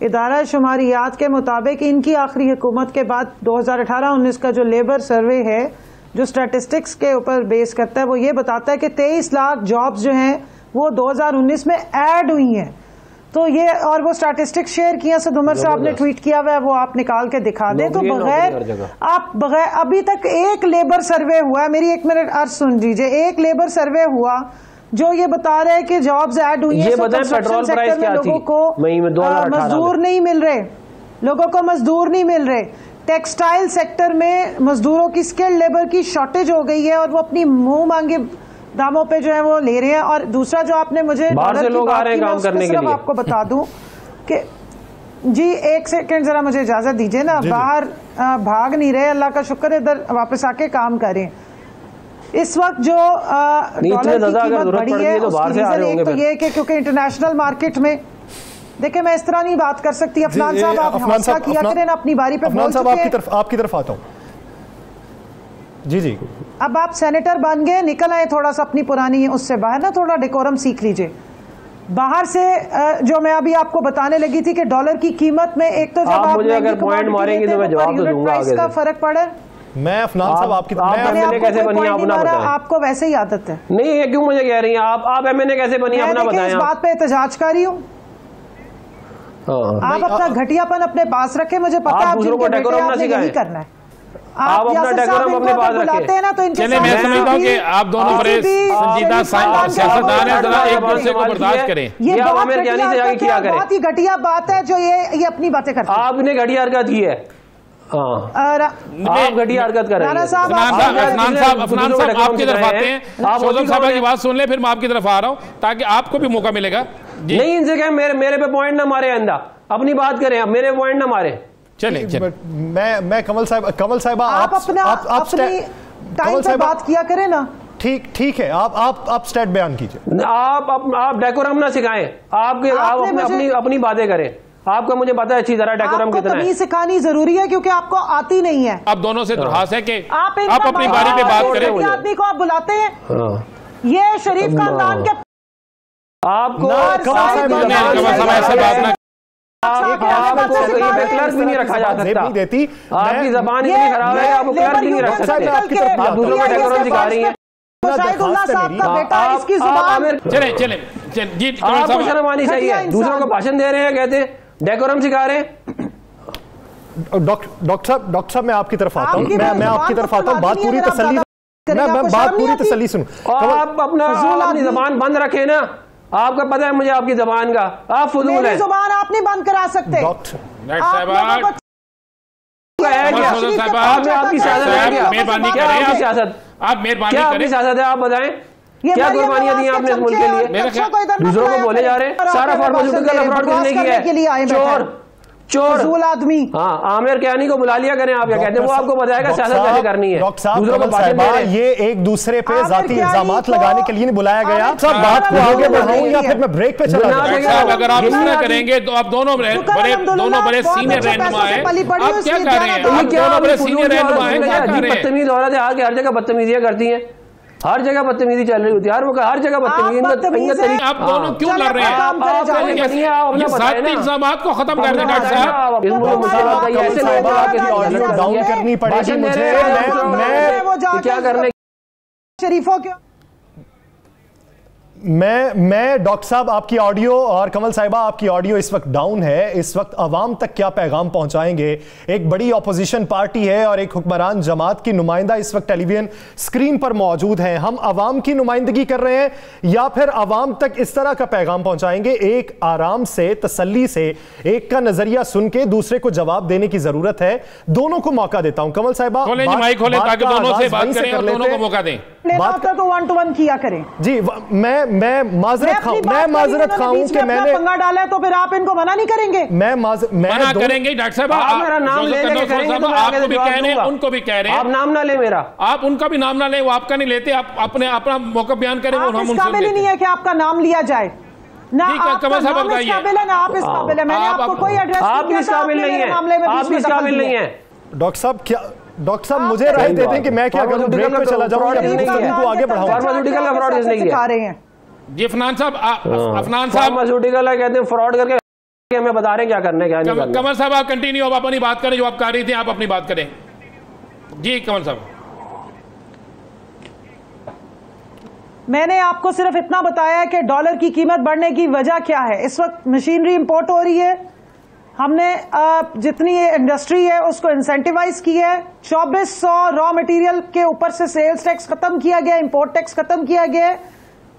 इदारा शुमारियात के मुताबिक इनकी आखिरी हुकूमत के बाद 2018-19 का जो लेबर सर्वे है, जो स्टैटिस्टिक्स के ऊपर बेस करता है, वो ये बताता है कि 23 लाख जॉब्स जो हैं वो 2019 में ऐड हुई हैं। तो ये, और वो स्टैटिस्टिक्स शेयर किया असद उमर साहब ने ट्वीट किया हुआ है, वो आप निकाल के दिखा दें। तो बगैर अभी तक एक लेबर सर्वे हुआ है, मेरी 1 मिनट अर्ज सुन लीजिए, एक लेबर सर्वे हुआ जो ये बता रहे हैं कि जॉब्स ऐड हुई हैं। पेट्रोल प्राइस क्या थी? लोगों को मजदूर नहीं मिल रहे, लोगों को मजदूर नहीं मिल रहे। टेक्सटाइल सेक्टर में मजदूरों की, स्किल्ड लेबर की शॉर्टेज हो गई है और वो अपनी मुंह मांगे दामों पे जो है वो ले रहे हैं। और दूसरा जो आपने मुझे बाहर से लोग आ रहे हैं काम करने के लिए, आपको बता दूं कि जी 1 सेकंड जरा मुझे इजाजत दीजिए ना, बाहर भाग नहीं रहे, अल्लाह का शुक्र है, इधर वापस आके काम करें। इस वक्त जो डॉलर की कीमत बढ़ी है, उसकी रीजन एक तो ये कि क्योंकि इंटरनेशनल मार्केट में, देखिए मैं इस तरह नहीं बात कर सकती। अफनान साहब, आप हौसला किया करें ना, अपनी बारी पे बोल चुके हैं। आपकी तरफ आता हूं। जी, अब आप सेनेटर बन गए, निकल आए थोड़ा सा अपनी पुरानी उससे बाहर ना, थोड़ा डेकोरम सीख लीजिए। बाहर से जो मैं अभी आपको बताने लगी थी कि डॉलर की कीमत में एक तो जब आप मुझे अगर पॉइंट मारेंगे तो मैं जवाब तो दूंगा, आगे का फर्क पड़ा। मैं अफनान साहब आपकी कैसे बनी अपना बताएं। आपको वैसे ही आदत है। नहीं, ये क्यों मुझे कह रही हैं आप एमएनए कैसे बनी अपना बताएं। इस बात पे एहतजाज कर रही हूँ। आप अपना घटियापन अपने पास रखें, मुझे पता है आप जिनके बेटे आपने यही करना है। आप अपना डेकोरम अपने पास बुलाते हैं ना, तो इनके चलिए मैं समझता हूँ कि आप दोनों बड़े संजीदा सियासतदान हैं, जरा एक दूसरे को बर्दाश्त करें। ये बहुत ही घटिया बात है जो ये अपनी बातें करते हैं। आपने घटिया हरकत की है, आप घटिया हरकत कर रहे हैं। अफनान साहब आपकी तरफ आते हैं, शोजब साहब की बात सुन ले, फिर मैं आपकी तरफ आ रहा हूँ ताकि आपको भी मौका मिलेगा। नहीं, इनसे क्या मेरे पे पॉइंट ना मारे, आइंदा अपनी बात करें, मेरे पॉइंट ना मारे। चले मैं कमल साहिब आप अपनी टाइम से बात किया करें ना। ठीक है, आप स्टेट बयान कीजिए। आप डेकोरम ना सिखाएं, आप अपनी बातें करें। आपका मुझे पता है अच्छी तरह डेकोरम कितना है। तमीज़ सिखानी जरूरी है क्योंकि आपको आती नहीं है। आप दोनों से दरख्वास्त है कि आप अपनी बारी पे बात करें। आदमी को आप बुलाते हैं, ये शरीफ खानदान के आपको क्लर्क भी नहीं रखा जा सकता। आपकी जबान इतनी खराब है, आपको क्लर्क भी नहीं रख सकते। आप दूसरों को डेकोरम सिखा रही हैं। आपको शर्म आनी चाहिए, दूसरों को भाषण दे रहे हैं, कहते डेकोरम सिखा रहे हैं। डॉक्टर साहब मैं आपकी तरफ आता हूँ, मैं आपकी तरफ आता हूँ, बात पूरी तसल्ली सुनो। आप अपनी जबान बंद रखे ना, आपका पता है मुझे आपकी जबान का, आप फजूल है। जुबान आप नहीं बंद करा सकते। आपकी सियासत है, आप मेहरबानी करें, आप बताएं। क्या कुर्बानियां दी आपने इस मुल्क के लिए? दूसरों को बोले जा रहे हैं सारा फार्मास्यूटिकल फ्रॉड किसने किया है? चोर आदमी। हाँ, आमिर कियानी को बुला लिया करें आप, क्या कहते हैं, वो आपको बताएगा सियासत कैसे करनी है। दूसरों को बातें दे रहे हैं। ये एक दूसरे पे जाती इल्जामात लगाने के लिए नहीं बुलाया गया। सब बात को आगे बढ़ाऊं या फिर मैं ब्रेक पे चला जाऊं? अगर आप इतना करेंगे तो आप दोनों बड़े सीनियर रहनुमा हैं, आप क्या कर रहे हैं? आप दोनों बड़े सीनियर रहनुमा हैं, क्या कर रहे हैं? बदतमीज औरत है, आगे हर जगह बदतमीजियां करती हैं, हर जगह बदतमीजी चल रही होती है, हर जगह बदतमीजी। आप दोनों क्यों लड़ रहे हैं? ये सारे इल्जामात को खत्म कर दें डॉक्टर साहब। ऑडियो डाउन करनी पड़ेगी मुझे। मैं क्या करने शरीफों के मैं डॉक्टर साहब आपकी ऑडियो और कमल साहिबा आपकी ऑडियो इस वक्त डाउन है। इस वक्त अवाम तक क्या पैगाम पहुंचाएंगे? एक बड़ी ऑपोजिशन पार्टी है और एक हुक्मरान जमात की नुमाइंदा इस वक्त टेलीविजन स्क्रीन पर मौजूद हैं। हम अवाम की नुमाइंदगी कर रहे हैं या फिर अवाम तक इस तरह का पैगाम पहुंचाएंगे? एक आराम से, तसल्ली से, एक का नजरिया सुन के दूसरे को जवाब देने की जरूरत है। दोनों को मौका देता हूं। कमल साहिबा माइक खोले ताकि दोनों से बात करें और दोनों को मौका दें। बात तो 1 to 1 किया करें। जी, मैं माजरत खाऊं कि मैंने पंगा डाला है, तो फिर आप इनको मना नहीं करेंगे? मना करेंगे डॉक्टर साहब। आप मेरा नाम ले लेंगे, आपको भी कह रहे हैं, उनको भी कह रहे हैं। आप नाम ना ले मेरा, आप उनका भी नाम ना ले, वो आपका नहीं लेते। आप अपना मौका बयान करें, वो हम उनसे काबिल ही नहीं है कि आपका नाम लिया जाए ना। कमल साहब बताइए, आप इस काबिल है, मैंने आपको कोई एड्रेस आप इस काबिल नहीं है, आप इस काबिल नहीं है। डॉक्टर साहब क्या, डॉक्टर साहब मुझे राय दे दें कि मैं क्या करूं? ब्रेक पे चला जाऊं या गुफ्तगू को आगे बढ़ाऊं? फार्मास्यूटिकल का फ्रॉड किसने किया? जी अफनान साहब, अफनान साहब फार्मास्यूटिकल है, कहते हैं फ्रॉड करके हमें बता रहे हैं क्या करने क्या नहीं करना। कमल साहब आप कंटिन्यू, आप अपनी बात करें जो आप कर रही थी, आप अपनी बात करें। जी कमल साहब, मैंने आपको सिर्फ इतना बताया कि डॉलर की कीमत बढ़ने की वजह क्या है। इस वक्त मशीनरी इंपोर्ट हो रही है, हमने जितनी इंडस्ट्री है उसको इंसेंटिवाइज किया है। 2400 रॉ मटेरियल के ऊपर से सेल्स टैक्स खत्म किया गया, इंपोर्ट टैक्स खत्म किया गया है,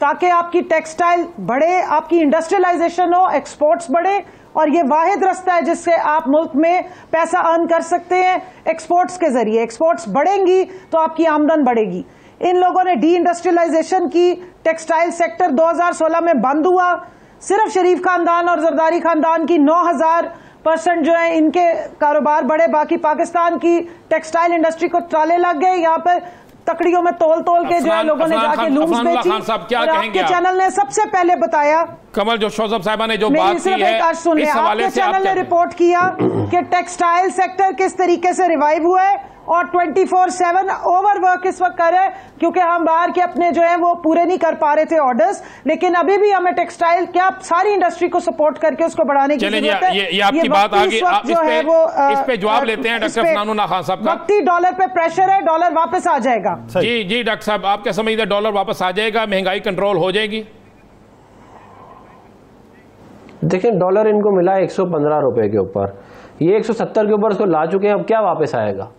ताकि आपकी टेक्सटाइल बढ़े, आपकी इंडस्ट्रियलाइजेशन हो, एक्सपोर्ट्स बढ़े। और ये वाहिद रास्ता है जिससे आप मुल्क में पैसा अर्न कर सकते हैं एक्सपोर्ट्स के जरिए। एक्सपोर्ट्स बढ़ेंगी तो आपकी आमदन बढ़ेगी। इन लोगों ने डी इंडस्ट्रियलाइजेशन की, टेक्सटाइल सेक्टर 2016 में बंद हुआ। सिर्फ शरीफ खानदान और जरदारी खानदान की 9000% जो है इनके कारोबार बढ़े, बाकी पाकिस्तान की टेक्सटाइल इंडस्ट्री को ताले लग गए। यहाँ पर तकड़ियों में तोल के जो है लोगों ने जाके लूम्स बेची। और आपके चैनल ने सबसे पहले बताया, कमल जो शोजब साहिबा ने जो बात की है, इस हवाले से चैनल ने रिपोर्ट किया कि टेक्सटाइल सेक्टर किस तरीके से रिवाइव हुआ है और 24/7 ओवरवर्क इस वक्त कर रहे हैं, क्योंकि हम बाहर के अपने जो है वो पूरे नहीं कर पा रहे थे ऑर्डर्स। लेकिन अभी भी हमें टेक्सटाइल क्या सारी इंडस्ट्री को सपोर्ट करके उसको बढ़ाने की जरूरत है। ये आपकी बात आगे जो है वो इस पे जवाब लेते हैं डॉक्टर फनानुल्लाह खान साहब का। वक्ती डॉलर पे प्रेशर है, डॉलर वापस आ जाएगा। जी डॉक्टर साहब, आप क्या समझते हैं, डॉलर वापस आ जाएगा, महंगाई कंट्रोल हो जाएगी? देखिए, डॉलर इनको मिला 115 रुपए के ऊपर, ये 170 के ऊपर उसको ला चुके हैं। अब क्या वापस आएगा?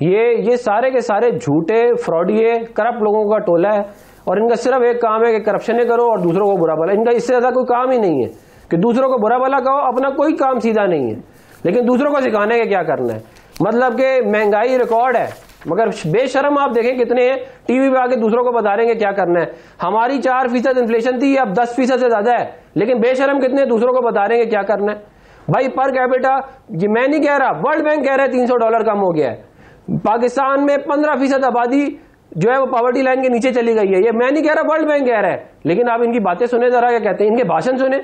ये सारे के सारे झूठे, फ्रॉडिये, करप्ट लोगों का टोला है और इनका सिर्फ एक काम है कि करप्शन करो और दूसरों को बुरा भला। इनका इससे ज्यादा कोई काम ही नहीं है कि दूसरों को बुरा भला कहो, अपना कोई काम सीधा नहीं है, लेकिन दूसरों को सिखाने का क्या करना है। मतलब कि महंगाई रिकॉर्ड है, मगर बेशरम आप देखें कितने हैं, टीवी पे आके दूसरों को बता रहे हैं कि क्या करना है। हमारी 4% इन्फ्लेशन थी, अब 10% से ज्यादा है, लेकिन बेशरम कितने दूसरों को बता रहे हैं कि क्या करना है। भाई पर कैपिटा, ये मैं नहीं कह रहा, वर्ल्ड बैंक कह रहा है $300 कम हो गया है। पाकिस्तान में 15% आबादी जो है वो पॉवर्टी लाइन के नीचे चली गई है। ये मैं नहीं कह रहा, वर्ल्ड बैंक कह रहा है। लेकिन आप इनकी बातें सुने जरा, क्या कहते हैं, इनके भाषण सुने।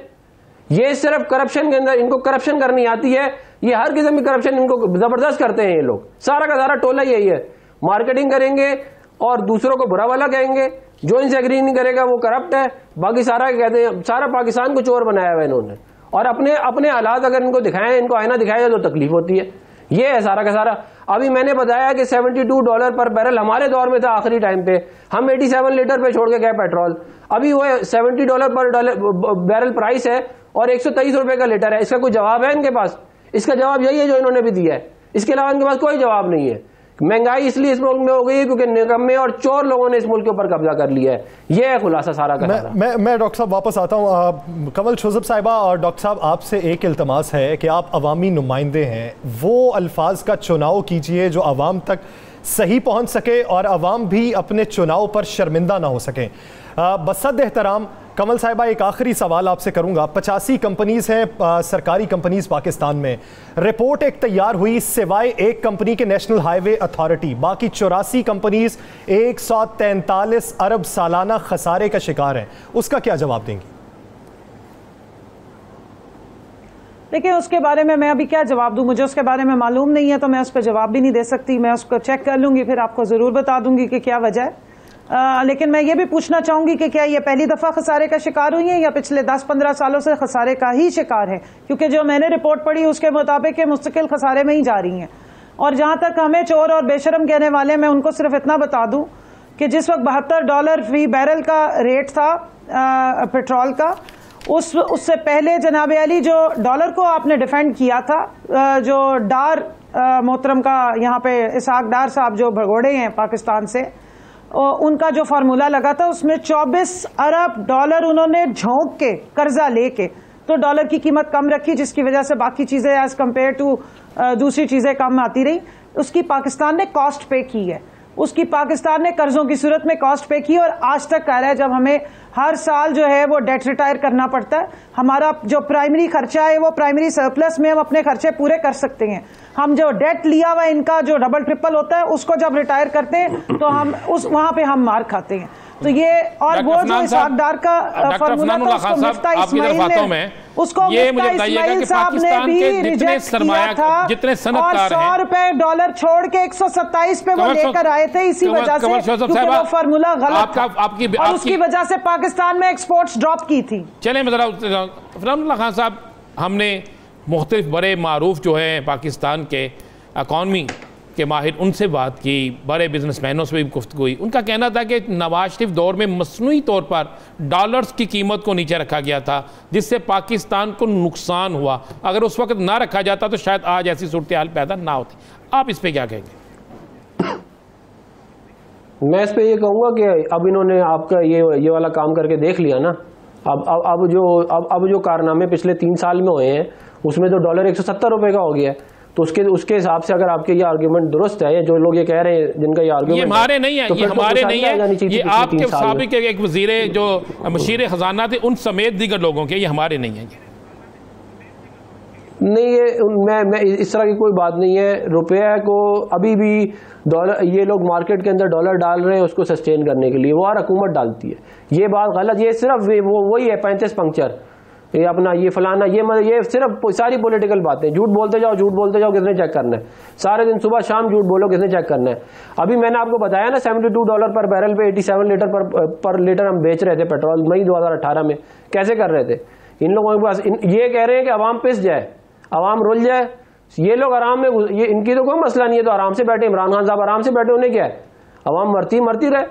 ये सिर्फ करप्शन के अंदर, इनको करप्शन करनी आती है। ये हर किस्म की करप्शन इनको जबरदस्त करते हैं ये लोग। सारा का सारा टोला यही है, मार्केटिंग करेंगे और दूसरों को बुरा भला कहेंगे। जो इनसे एग्री नहीं करेगा वो करप्ट है। बाकी सारा कहते हैं, सारा पाकिस्तान को चोर बनाया हुआ इन्होंने। और अपने हालात अगर इनको दिखाएं, इनको आईना दिखाया तो तकलीफ होती है। ये है सारा का सारा। अभी मैंने बताया कि $72 पर बैरल हमारे दौर में था, आखिरी टाइम पे हम 87 लीटर पे छोड़ के गए पेट्रोल। अभी वो $70 पर बैरल प्राइस है और 123 रुपए का लीटर है। इसका कोई जवाब है इनके पास? इसका जवाब यही है जो इन्होंने भी दिया है, इसके अलावा इनके पास कोई जवाब नहीं है। महंगाई इसलिए इस मुल्क में हो गई है क्योंकि निकम्मे और चोर लोगों ने इस मुल्क के ऊपर कब्जा कर लिया है। यह है खुलासा सारा का सारा। मैं डॉक्टर साहब वापस आता हूं। कमल शोजब साहिबा और डॉक्टर साहब, आपसे एक इल्तमास है कि आप अवामी नुमाइंदे हैं, वो अल्फाज का चुनाव कीजिए जो आवाम तक सही पहुंच सके और अवाम भी अपने चुनाव पर शर्मिंदा ना हो सकें। बसद एहतराम कमल साहिबा, एक आखिरी सवाल आपसे करूंगा। 85 कंपनीज हैं सरकारी कंपनीज पाकिस्तान में। रिपोर्ट एक तैयार हुई, सिवाय एक कंपनी के नेशनल हाईवे अथॉरिटी बाकी 84 कंपनीज 143 अरब सालाना खसारे का शिकार हैं। उसका क्या जवाब देंगी? देखिए, उसके बारे में मैं अभी क्या जवाब दूं, मुझे उसके बारे में मालूम नहीं है, तो मैं उस पर जवाब भी नहीं दे सकती। मैं उसको चेक कर लूंगी, फिर आपको ज़रूर बता दूंगी कि क्या वजह है। लेकिन मैं ये भी पूछना चाहूंगी कि क्या ये पहली दफ़ा खसारे का शिकार हुई है या पिछले 10-15 सालों से खसारे का ही शिकार है? क्योंकि जो मैंने रिपोर्ट पढ़ी उसके मुताबिक मुस्तकिल खसारे में ही जा रही हैं। और जहाँ तक हमें चोर और बेशरम कहने वाले, मैं उनको सिर्फ इतना बता दूं कि जिस वक्त $72 फी बैरल का रेट था पेट्रोल का, उससे पहले जनाब अली जो डॉलर को आपने डिफेंड किया था, जो डार मोहतरम का यहाँ पे इसहाक डार साहब जो भगोड़े हैं पाकिस्तान से, उनका जो फार्मूला लगा था उसमें 24 अरब डॉलर उन्होंने झोंक के कर्जा लेके तो डॉलर की कीमत कम रखी, जिसकी वजह से बाकी चीजें एज कंपेयर टू दूसरी चीजें कम आती रही। उसकी पाकिस्तान ने कॉस्ट पे की है, उसकी पाकिस्तान ने कर्जों की सूरत में कॉस्ट पे की। और आज तक कह रहा है जब हमें हर साल जो है वो डेट रिटायर करना पड़ता है, हमारा जो प्राइमरी खर्चा है वो प्राइमरी सरप्लस में हम अपने खर्चे पूरे कर सकते हैं। हम जो डेट लिया हुआ इनका जो डबल ट्रिपल होता है उसको जब रिटायर करते हैं तो हम वहां पे हम मार खाते हैं। तो ये और वो जो इसहाक डार का फॉर्मूला था उसको मिफ्ता इस्माइल ने, उसको मिफ्ता इस्माइल साहब ने भी रिजेक्ट किया था और $100 छोड़ के 127 पे वो लेकर आए थे इसी वजह से, क्योंकि वो फार्मूला गलत था और उसकी वजह से पाकिस्तान में एक्सपोर्ट्स ड्रॉप की थी। चलें फरहामुल्लाह खान साहब, हमने मुख्तलिफ बड़े मारूफ जो हैं पाकिस्तान के इकॉनमी के माहिर, उनसे बात की, बड़े बिजनेसमैनों से भी गुफ्तगू हुई। उनका कहना था कि नवाज शरीफ दौर में मसनूई तौर पर डॉलर्स की कीमत को नीचे रखा गया था, जिससे पाकिस्तान को नुकसान हुआ। अगर उस वक्त ना रखा जाता तो शायद आज ऐसी सूरत हाल पैदा ना होती। आप इस पर क्या कहेंगे? मैं इस पर यह कहूँगा कि अब इन्होंने आपका ये वाला काम करके देख लिया ना। अब जो कारनामे पिछले 3 साल में हुए हैं उसमें तो डॉलर 170 रुपये का हो गया है। तो उसके हिसाब से अगर आपके ये आर्ग्यूमेंट दुरुस्त है, जो लोग ये कह रहे हैं जिनका ये आर्ग्यूमेंट, ये हमारे नहीं है, तो ये हमारे नहीं है, ये आपके साबिक एक वजीरे जो मशीर खजाना थे उन समेत दीगर लोगों के, ये हमारे नहीं है। नहीं, ये मैं इस तरह की कोई बात नहीं है। रुपये को अभी भी डॉलर, ये लोग मार्केट के अंदर डॉलर डाल रहे हैं उसको सस्टेन करने के लिए, वो हर हुकूमत डालती है। ये बात गलत, ये सिर्फ वही है 35 पंक्चर, ये अपना ये फलाना, ये सिर्फ सारी पॉलिटिकल बातें। झूठ बोलते जाओ, किसने चेक करना है? सारे दिन सुबह शाम झूठ बोलो, किसने चेक करना है? अभी मैंने आपको बताया ना $72 पर बैरल पे 87 लीटर पर लीटर हम बेच रहे थे पेट्रोल, मई 2018 में। कैसे कर रहे थे? इन लोगों के पास ये कह रहे हैं कि अवाम पिस जाए, अवाम रुल जाए, ये लोग आराम में, ये इनकी तो कोई मसला नहीं है, तो आराम से बैठे। इमरान खान साहब आराम से बैठे, उन्हें क्या है? अवाम मरती रहे।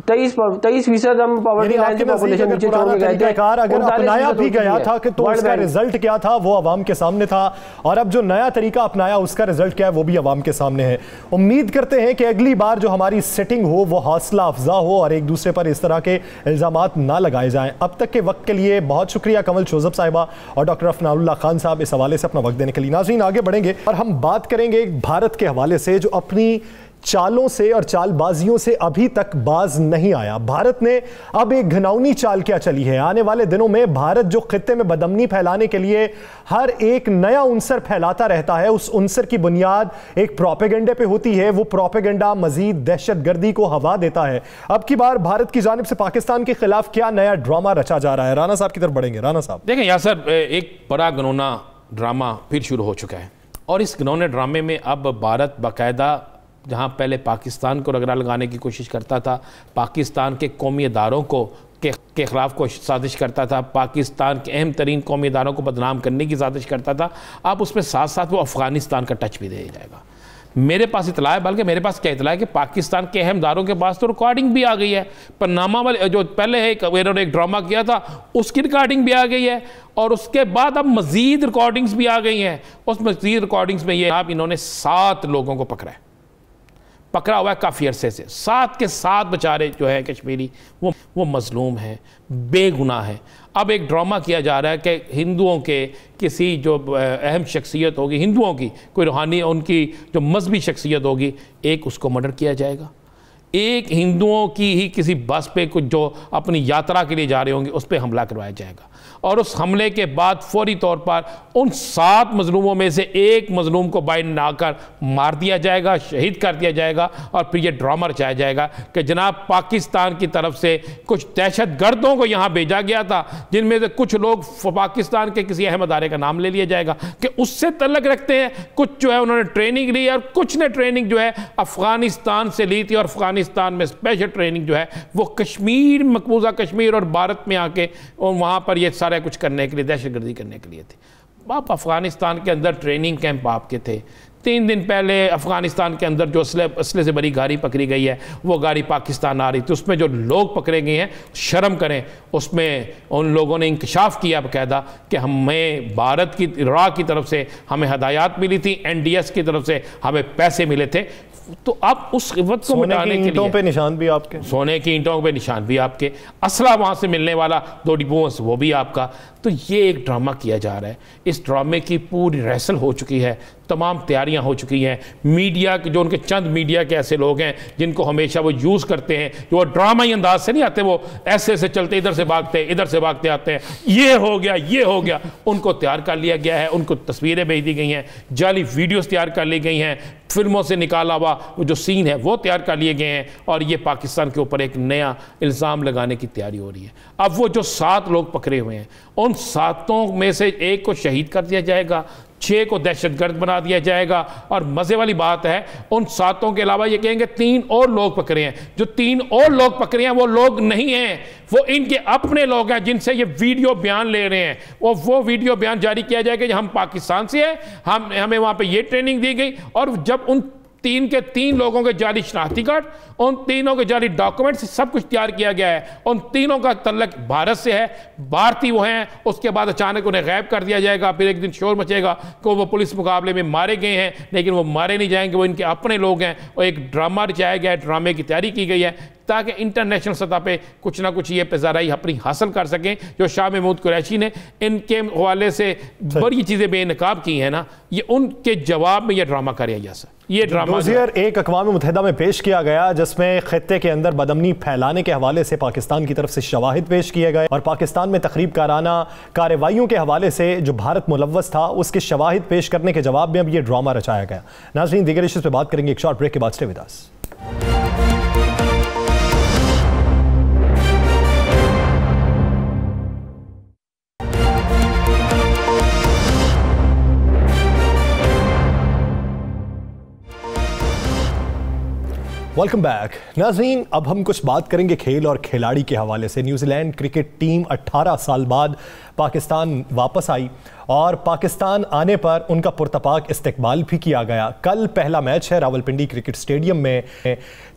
23% हम पॉवर्टी लाइन से पॉपुलेशन नीचे छोड़ के गए थे। अगर अपनाया भी गया था कि तो उसका रिजल्ट क्या था वो अवाम के सामने था, और अब जो नया तरीका अपनाया उसका रिजल्ट क्या है वो भी अवाम के सामने है। उम्मीद करते हैं कि अगली बार जो हमारी सेटिंग हो वो हौसला अफजा हो और एक दूसरे पर इस तरह के इल्जामात ना लगाए जाएं। अब तक के वक्त के लिए बहुत शुक्रिया कमल जोसेफ साहिबा और डॉक्टर अफनाउल्लाह खान साहब इस हवाले से अपना वक्त देने के लिए। नाज़रीन, आगे बढ़ेंगे और हम बात करेंगे भारत के हवाले से जो अपनी चालों से और चालबाजियों से अभी तक बाज नहीं आया। भारत ने अब एक घिनौनी चाल क्या चली है। आने वाले दिनों में भारत जो खित्ते में बदअमनी फैलाने के लिए हर एक नया उनसर फैलाता रहता है, उस उनसर की बुनियाद एक प्रोपेगेंडे पे होती है। वो प्रोपेगेंडा मजीद दहशतगर्दी को हवा देता है। अब की बार भारत की जानिब से पाकिस्तान के खिलाफ क्या नया ड्रामा रचा जा रहा है? राना साहब की तरफ बढ़ेंगे। राना साहब, देखें यासर, एक बड़ा घिनौना ड्रामा फिर शुरू हो चुका है और इस घिनौने ड्रामे में अब भारत बाकायदा, जहाँ पहले पाकिस्तान को रगड़ा लगाने की कोशिश करता था, पाकिस्तान के कौमी इदारों को के खिलाफ कोई साजिश करता था, पाकिस्तान के अहम तरीन कौमी इदारों को बदनाम करने की साजिश करता था, अब उसमें साथ साथ वो अफगानिस्तान का टच भी दिया जाएगा। मेरे पास इतला है, बल्कि मेरे पास क्या इतला है कि पाकिस्तान के अहम इदारों के पास तो रिकॉर्डिंग भी आ गई है। पनामा वाले जो पहले है इन्होंने एक ड्रामा किया था उसकी रिकॉर्डिंग भी आ गई है और उसके बाद अब मजीद रिकॉर्डिंग्स भी आ गई हैं। उस मजीद रिकॉर्डिंग्स में ये आप इन्होंने 7 लोगों को पकड़ा है। पकड़ा हुआ है काफ़ी अरसे से। 7 के 7 बेचारे जो है कश्मीरी वो मजलूम हैं, बेगुनाह है। अब एक ड्रामा किया जा रहा है कि हिंदुओं के किसी जो अहम शख्सियत होगी, हिंदुओं की कोई रूहानी, उनकी जो मजहबी शख्सियत होगी, एक उसको मर्डर किया जाएगा। एक हिंदुओं की ही किसी बस पे कुछ जो अपनी यात्रा के लिए जा रहे होंगे उस पर हमला करवाया जाएगा, और उस हमले के बाद फौरी तौर पर उन 7 मजलूमों में से एक मजलूम को बाइंड आकर मार दिया जाएगा, शहीद कर दिया जाएगा, और फिर यह ड्रामा रचाया जाएगा कि जनाब पाकिस्तान की तरफ से कुछ दहशत गर्दों को यहाँ भेजा गया था, जिनमें से कुछ लोग पाकिस्तान के किसी अहम अदारे का नाम ले लिया जाएगा कि उससे तल्लक रखते हैं, कुछ जो है उन्होंने ट्रेनिंग ली और कुछ ने ट्रेनिंग जो है अफगानिस्तान से ली थी, और अफगानिस्तान में स्पेशल ट्रेनिंग जो है वो कश्मीर, मकबूजा कश्मीर और भारत में आके और वहाँ पर ये सारा कुछ करने के लिए, दहशतगर्दी करने के लिए थे। आप अफगानिस्तान के अंदर ट्रेनिंग कैंप आपके थे। 3 दिन पहले अफगानिस्तान के अंदर जो असले से बड़ी गाड़ी पकड़ी गई है, वो गाड़ी पाकिस्तान आ रही थी, उसमें जो लोग पकड़े गए हैं, शर्म करें, उसमें उन लोगों ने इंकशाफ किया बाकायदा कि हमें भारत की राह की तरफ से हमें हदायत मिली थी, NDS की तरफ से हमें पैसे मिले थे। तो अब उस वक्त को मिटाने के लिए पे निशान भी आपके, सोने की ईंटों पे निशान भी आपके, असला वहाँ से मिलने वाला 2 डिब्बों से वो भी आपका। तो ये एक ड्रामा किया जा रहा है। इस ड्रामे की पूरी रिहर्सल हो चुकी है, तमाम तैयारियां हो चुकी हैं। मीडिया के जो उनके चंद मीडिया के ऐसे लोग हैं जिनको हमेशा वो यूज़ करते हैं, जो वो ड्रामाई अंदाज से नहीं आते, वो ऐसे से चलते इधर से भागते इधर से भागते आते हैं, ये हो गया ये हो गया, उनको तैयार कर लिया गया है, उनको तस्वीरें भेज दी गई हैं, जाली वीडियोस तैयार कर ली गई हैं, फिल्मों से निकाला हुआ वो जो सीन है वो तैयार कर लिए गए हैं, और ये पाकिस्तान के ऊपर एक नया इल्ज़ाम लगाने की तैयारी हो रही है। अब वो जो 7 लोग पकड़े हुए हैं, उन 7 में से एक को शहीद कर दिया जाएगा, 6 को दहशतगर्द बना दिया जाएगा, और मज़े वाली बात है उन 7 के अलावा ये कहेंगे 3 और लोग पकड़े हैं। जो 3 और लोग पकड़े हैं वो लोग नहीं हैं, वो इनके अपने लोग हैं जिनसे ये वीडियो बयान ले रहे हैं। वो वीडियो बयान जारी किया जाएगा कि हम पाकिस्तान से हैं, हमें वहाँ पे ये ट्रेनिंग दी गई, और जब उन 3 के 3 लोगों के जाली शनाख्ती कार्ड, उन तीनों के जाली डॉक्यूमेंट्स सब कुछ तैयार किया गया है, उन तीनों का तल्लक भारत से है, भारतीय वो हैं, उसके बाद अचानक उन्हें गायब कर दिया जाएगा। फिर एक दिन शोर मचेगा कि वो पुलिस मुकाबले में मारे गए हैं, लेकिन वो मारे नहीं जाएंगे, वो इनके अपने लोग हैं, और एक ड्रामा रचाया गया है, ड्रामे की तैयारी की गई है ताकि इंटरनेशनल सतह पे कुछ ना कुछ ये पेजाराई अपनी हासिल कर सकें। जो शाह महमूद कुरैशी ने इनके हवाले से बड़ी चीज़ें बेनकाब की हैं ना, ये उनके जवाब में ये ड्रामा कर जा सकता। ये ड्रामा एक अक़वाम मुत्तहिदा में पेश किया गया, जिसमें खित्ते के अंदर बदअमनी फैलाने के हवाले से पाकिस्तान की तरफ से शवाहिद पेश किए गए, और पाकिस्तान में तखरीब काराना कार्रवाइयों के हवाले से जो भारत मुलव्वस था उसके शवाहिद पेश करने के जवाब में अब ये ड्रामा रचाया गया। नाज़रीन, दीगर इश्यूज़ पे बात करेंगे एक शॉर्ट ब्रेक के बाद। Stay with us. Welcome back नाज़रीन, अब हम कुछ बात करेंगे खेल और खिलाड़ी के हवाले से। न्यूजीलैंड क्रिकेट टीम 18 साल बाद पाकिस्तान वापस आई, और पाकिस्तान आने पर उनका पुरतपाक इस्तकबाल भी किया गया। कल पहला मैच है रावलपिंडी क्रिकेट स्टेडियम में,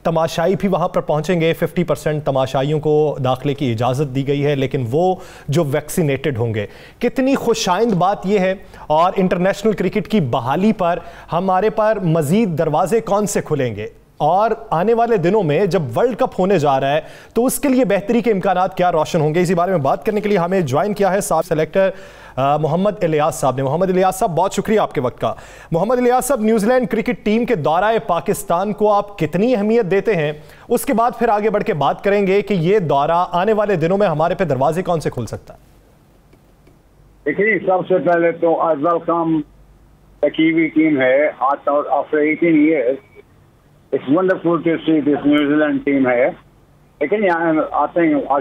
तमाशाई भी वहाँ पर पहुँचेंगे। 50% तमाशाइयों को दाखिले की इजाज़त दी गई है, लेकिन वो जो वैक्सीनेटेड होंगे। कितनी खुशाइंद बात यह है, और इंटरनेशनल क्रिकेट की बहाली पर हमारे पर मज़ीद दरवाजे कौन से खुलेंगे, और आने वाले दिनों में जब वर्ल्ड कप होने जा रहा है तो उसके लिए बेहतरी के इम्कानात क्या रोशन होंगे। इसी बारे में बात करने के लिए हमें ज्वाइन किया है साहब सेलेक्टर मोहम्मद इलियास साहब ने। मोहम्मद इलियास साहब, बहुत शुक्रिया आपके वक्त का। मोहम्मद इलियास साहब, न्यूजीलैंड क्रिकेट टीम के दौराए पाकिस्तान को आप कितनी अहमियत देते हैं, उसके बाद फिर आगे बढ़ के बात करेंगे कि ये दौरा आने वाले दिनों में हमारे पे दरवाजे कौन से खुल सकता है। देखिए, सबसे पहले तो I welcome the kiwi team है after 18 years. It's wonderful to see this New Zealand team here. Again, I think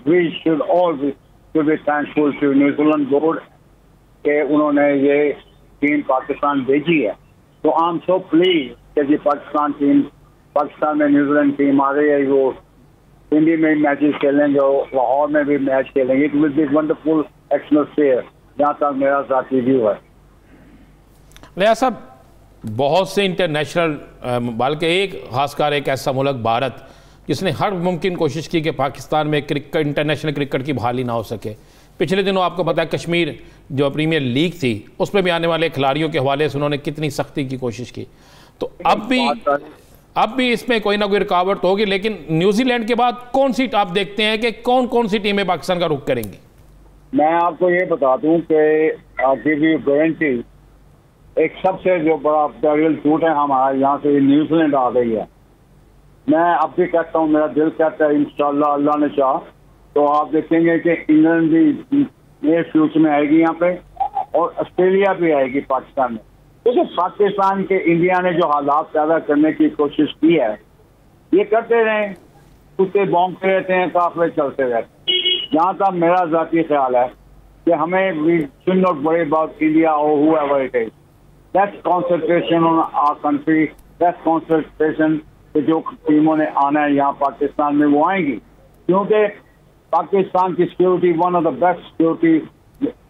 we should all be thankful to New Zealand board कि उन्होंने ये टीम पाकिस्तान भेजी है। तो आई एम सो प्लीज कि पाकिस्तान में New Zealand team आ रही है। वो हिंदी में मैचेस खेलेंगे, लाहौर में भी मैच खेलेंगे। It will be wonderful atmosphere, जहाँ तक मेरा साथी व्यू है। लिया साहब, बहुत से इंटरनेशनल, बल्कि एक खासकर एक ऐसा मुल्क भारत जिसने हर मुमकिन कोशिश की कि पाकिस्तान में इंटरनेशनल क्रिकेट की बहाली ना हो सके। पिछले दिनों आपको पता है कश्मीर जो प्रीमियर लीग थी उसमें भी आने वाले खिलाड़ियों के हवाले से उन्होंने कितनी सख्ती की कोशिश की। तो अब भी अब भी इसमें कोई ना कोई रुकावट तो होगी, लेकिन न्यूजीलैंड के बाद कौन सी आप देखते हैं कि कौन कौन सी टीमें पाकिस्तान का रुख करेंगी? मैं आपको ये बता दूं कि गारंटी एक सबसे जो बड़ा पैरियल टूट है हमारा, यहाँ से न्यूजीलैंड आ गई है। मैं अब भी कहता हूँ, मेरा दिल कहता है इंशाल्लाह अल्लाह ने चाहा तो आप देखेंगे कि इंग्लैंड भी नेक्स्ट फ्यूचर में आएगी यहाँ पे, और ऑस्ट्रेलिया भी आएगी पाकिस्तान में। क्योंकि पाकिस्तान के इंडिया ने जो हालात पैदा करने की कोशिश की है, ये करते रहे, कुत्ते भौंकते रहते हैं, काफले चलते रहते हैं। जहाँ तक मेरा ज़ाती ख्याल है कि हमें we should not worry about India और whoever it is, that's concentration on our country, that's concentration कि जो टीमों ने आना है यहाँ पाकिस्तान में वो आएंगी, क्योंकि पाकिस्तान की security one of the best security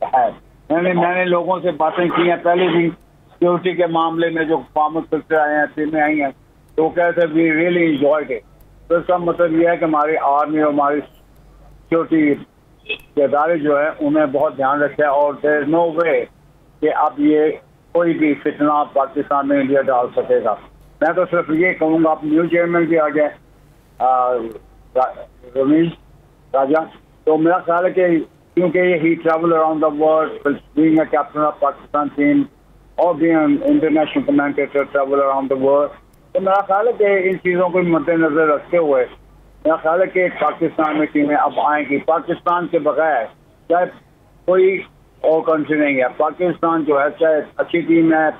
है। मैंने लोगों से बातें की हैं पहले भी सिक्योरिटी के मामले में, जो फार्मर करते आए हैं, टीमें आई हैं, तो कहते वी रियली इंजॉयड इट। तो इसका मतलब यह है कि हमारी आर्मी और हमारी सिक्योरिटी के इदारे जो है उन्हें बहुत ध्यान रखे, और देयर इज नो वे कि अब ये कोई भी फितना पाकिस्तान में इंडिया डाल सकेगा। मैं तो सिर्फ ये कहूँगा, आप न्यू चेयरमैन भी आ गए रमीज राजा, तो मेरा ख्याल है कि क्योंकि ये ही travel around the world being a captain of Pakistan team और being international commentator travel around the world, तो मेरा ख्याल है कि इन चीज़ों को मद्देनजर रखते हुए मेरा ख्याल है कि पाकिस्तान में टीमें अब आएंगी। पाकिस्तान के बगैर चाहे कोई और कंट्री नहीं है, पाकिस्तान जो है चाहे अच्छी टीम है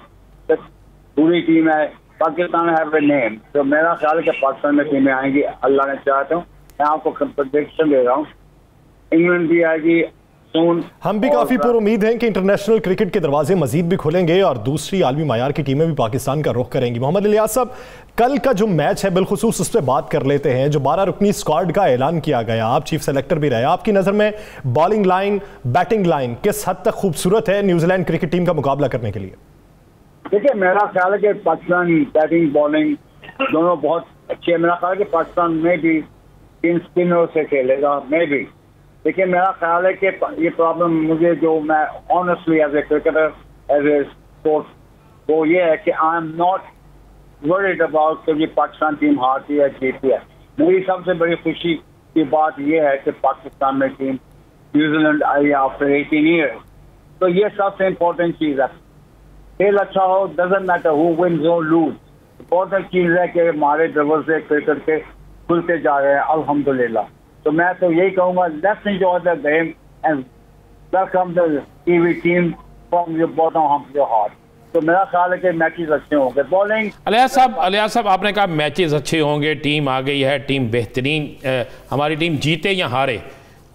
बुरी टीम है, पाकिस्तान हैव ए नेम। तो मेरा ख्याल है कि पाकिस्तान में टीमें आएंगी, अल्लाह ने चाहता हूँ। मैं आपको प्रेडिक्शन दे रहा हूँ, इंग्लैंड भी आएगी सून। हम भी काफी पुरुम्मीद हैं कि इंटरनेशनल क्रिकेट के दरवाजे मजीद भी खुलेंगे और दूसरी आलमी मायार की टीमें भी पाकिस्तान का रुख करेंगी। मोहम्मद इलियास साहब, कल का जो मैच है बिलखुसूस उस पर बात कर लेते हैं। जो 12 रुकनी स्क्वाड का ऐलान किया गया, आप चीफ सेलेक्टर भी रहे, आपकी नजर में बॉलिंग लाइन बैटिंग लाइन किस हद तक खूबसूरत है न्यूजीलैंड क्रिकेट टीम का मुकाबला करने के लिए? देखिए, मेरा ख्याल है कि पाकिस्तान बैटिंग बॉलिंग दोनों बहुत अच्छे है। मेरा ख्याल है कि पाकिस्तान में भी इन स्पिनरों से खेलेगा, में भी। देखिए, मेरा ख्याल है कि ये प्रॉब्लम मुझे, जो मैं honestly as a cricketer as a sports, वो ये है कि I am not worried about कि ये पाकिस्तान टीम हारती है जीतती है। मेरी सबसे बड़ी खुशी की बात ये है कि पाकिस्तान में टीम न्यूजीलैंड आई आफ्टर 18 ईयर्स, तो ये सबसे इम्पोर्टेंट चीज़ है। खेल अच्छा हो, डजंट मैटर हु विन्स और लूज, इम्पोर्टेंट चीज़ है कि हमारे दरवाजे क्रिकेट के खुलते जा रहे हैं अल्हम्दुलिल्लाह। तो मैं तो यही कहूँगा, let's enjoy the game and welcome the TV team from your bottom of your heart. तो मेरा ख्याल है कि मैचेस अच्छे होंगे। बॉलिंग अलियास साहब आपने कहा मैचेस अच्छे होंगे, टीम आ गई है, टीम बेहतरीन, हमारी टीम जीते या हारे,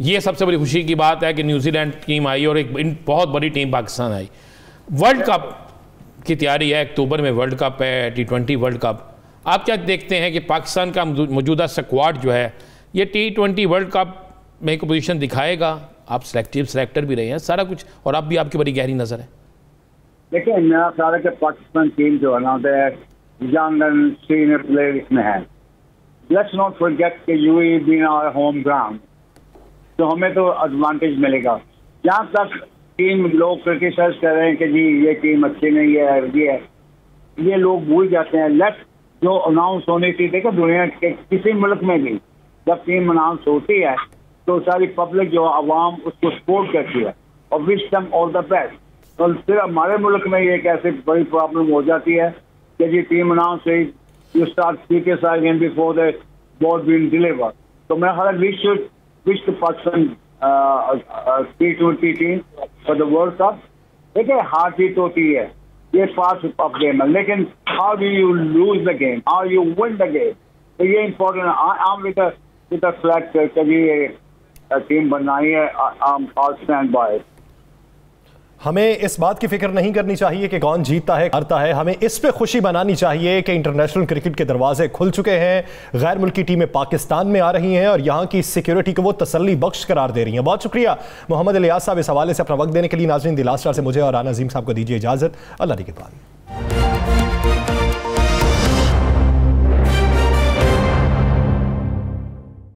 ये सबसे बड़ी खुशी की बात है कि न्यूजीलैंड टीम आई और एक बहुत बड़ी टीम पाकिस्तान आई। वर्ल्ड कप की तैयारी है, अक्टूबर में वर्ल्ड कप है, T20 वर्ल्ड कप। आप क्या देखते हैं कि पाकिस्तान का मौजूदा स्क्वाड जो है ये T20 वर्ल्ड कप में एक पोजीशन दिखाएगा? आप सेलेक्टर भी रहे हैं, सारा कुछ, और आप भी, आपकी बड़ी गहरी नज़र है। देखिए, मेरा ख्याल है कि पाकिस्तान टीम जो है ना, यंग एंड सीनियर प्लेयर इसमें है। लेट्स नॉट फॉरगेट कि UAE being our home ground, तो हमें तो एडवांटेज मिलेगा। जहाँ तक टीम लोग क्रिटिसाइज कर रहे हैं कि जी ये टीम अच्छी नहीं है, ये लोग भूल जाते हैं। लेट्स जो अनाउंस होनी थी, देखो दुनिया के किसी मुल्क में भी जब टीम अनाउंस होती है तो सारी पब्लिक जो आवाम उसको सपोर्ट करती है और wish them all the best. तो फिर हमारे मुल्क में ये एक ऐसी बड़ी प्रॉब्लम हो जाती है कि जी टीम अनाउंस हुई, you start criticising before the ball being delivered. तो मैं ख्याल we should wish the Pakistan T20 team for the World Cup. देखिए, हार जीत होती है, ये पार्ट ऑफ गेम है, लेकिन how do you lose the game, how you win the game, तो ये इम्पोर्टेंट है। I am with the flag कभी टीम बनाई है, आई स्टैंड बाय। हमें इस बात की फिक्र नहीं करनी चाहिए कि कौन जीतता है हारता है, हमें इस पे खुशी मनानी चाहिए कि इंटरनेशनल क्रिकेट के दरवाजे खुल चुके हैं, गैर मुल्की टीमें पाकिस्तान में आ रही हैं और यहाँ की सिक्योरिटी को वो तसल्ली बख्श करार दे रही हैं। बहुत शुक्रिया मोहम्मद इलियास साहब इस हवाले से अपना वक्त देने के लिए। नाज़रीन, द लास्ट स्टार से मुझे और राना अजीम साहब को दीजिए इजाज़त। अल्लाह के बाद।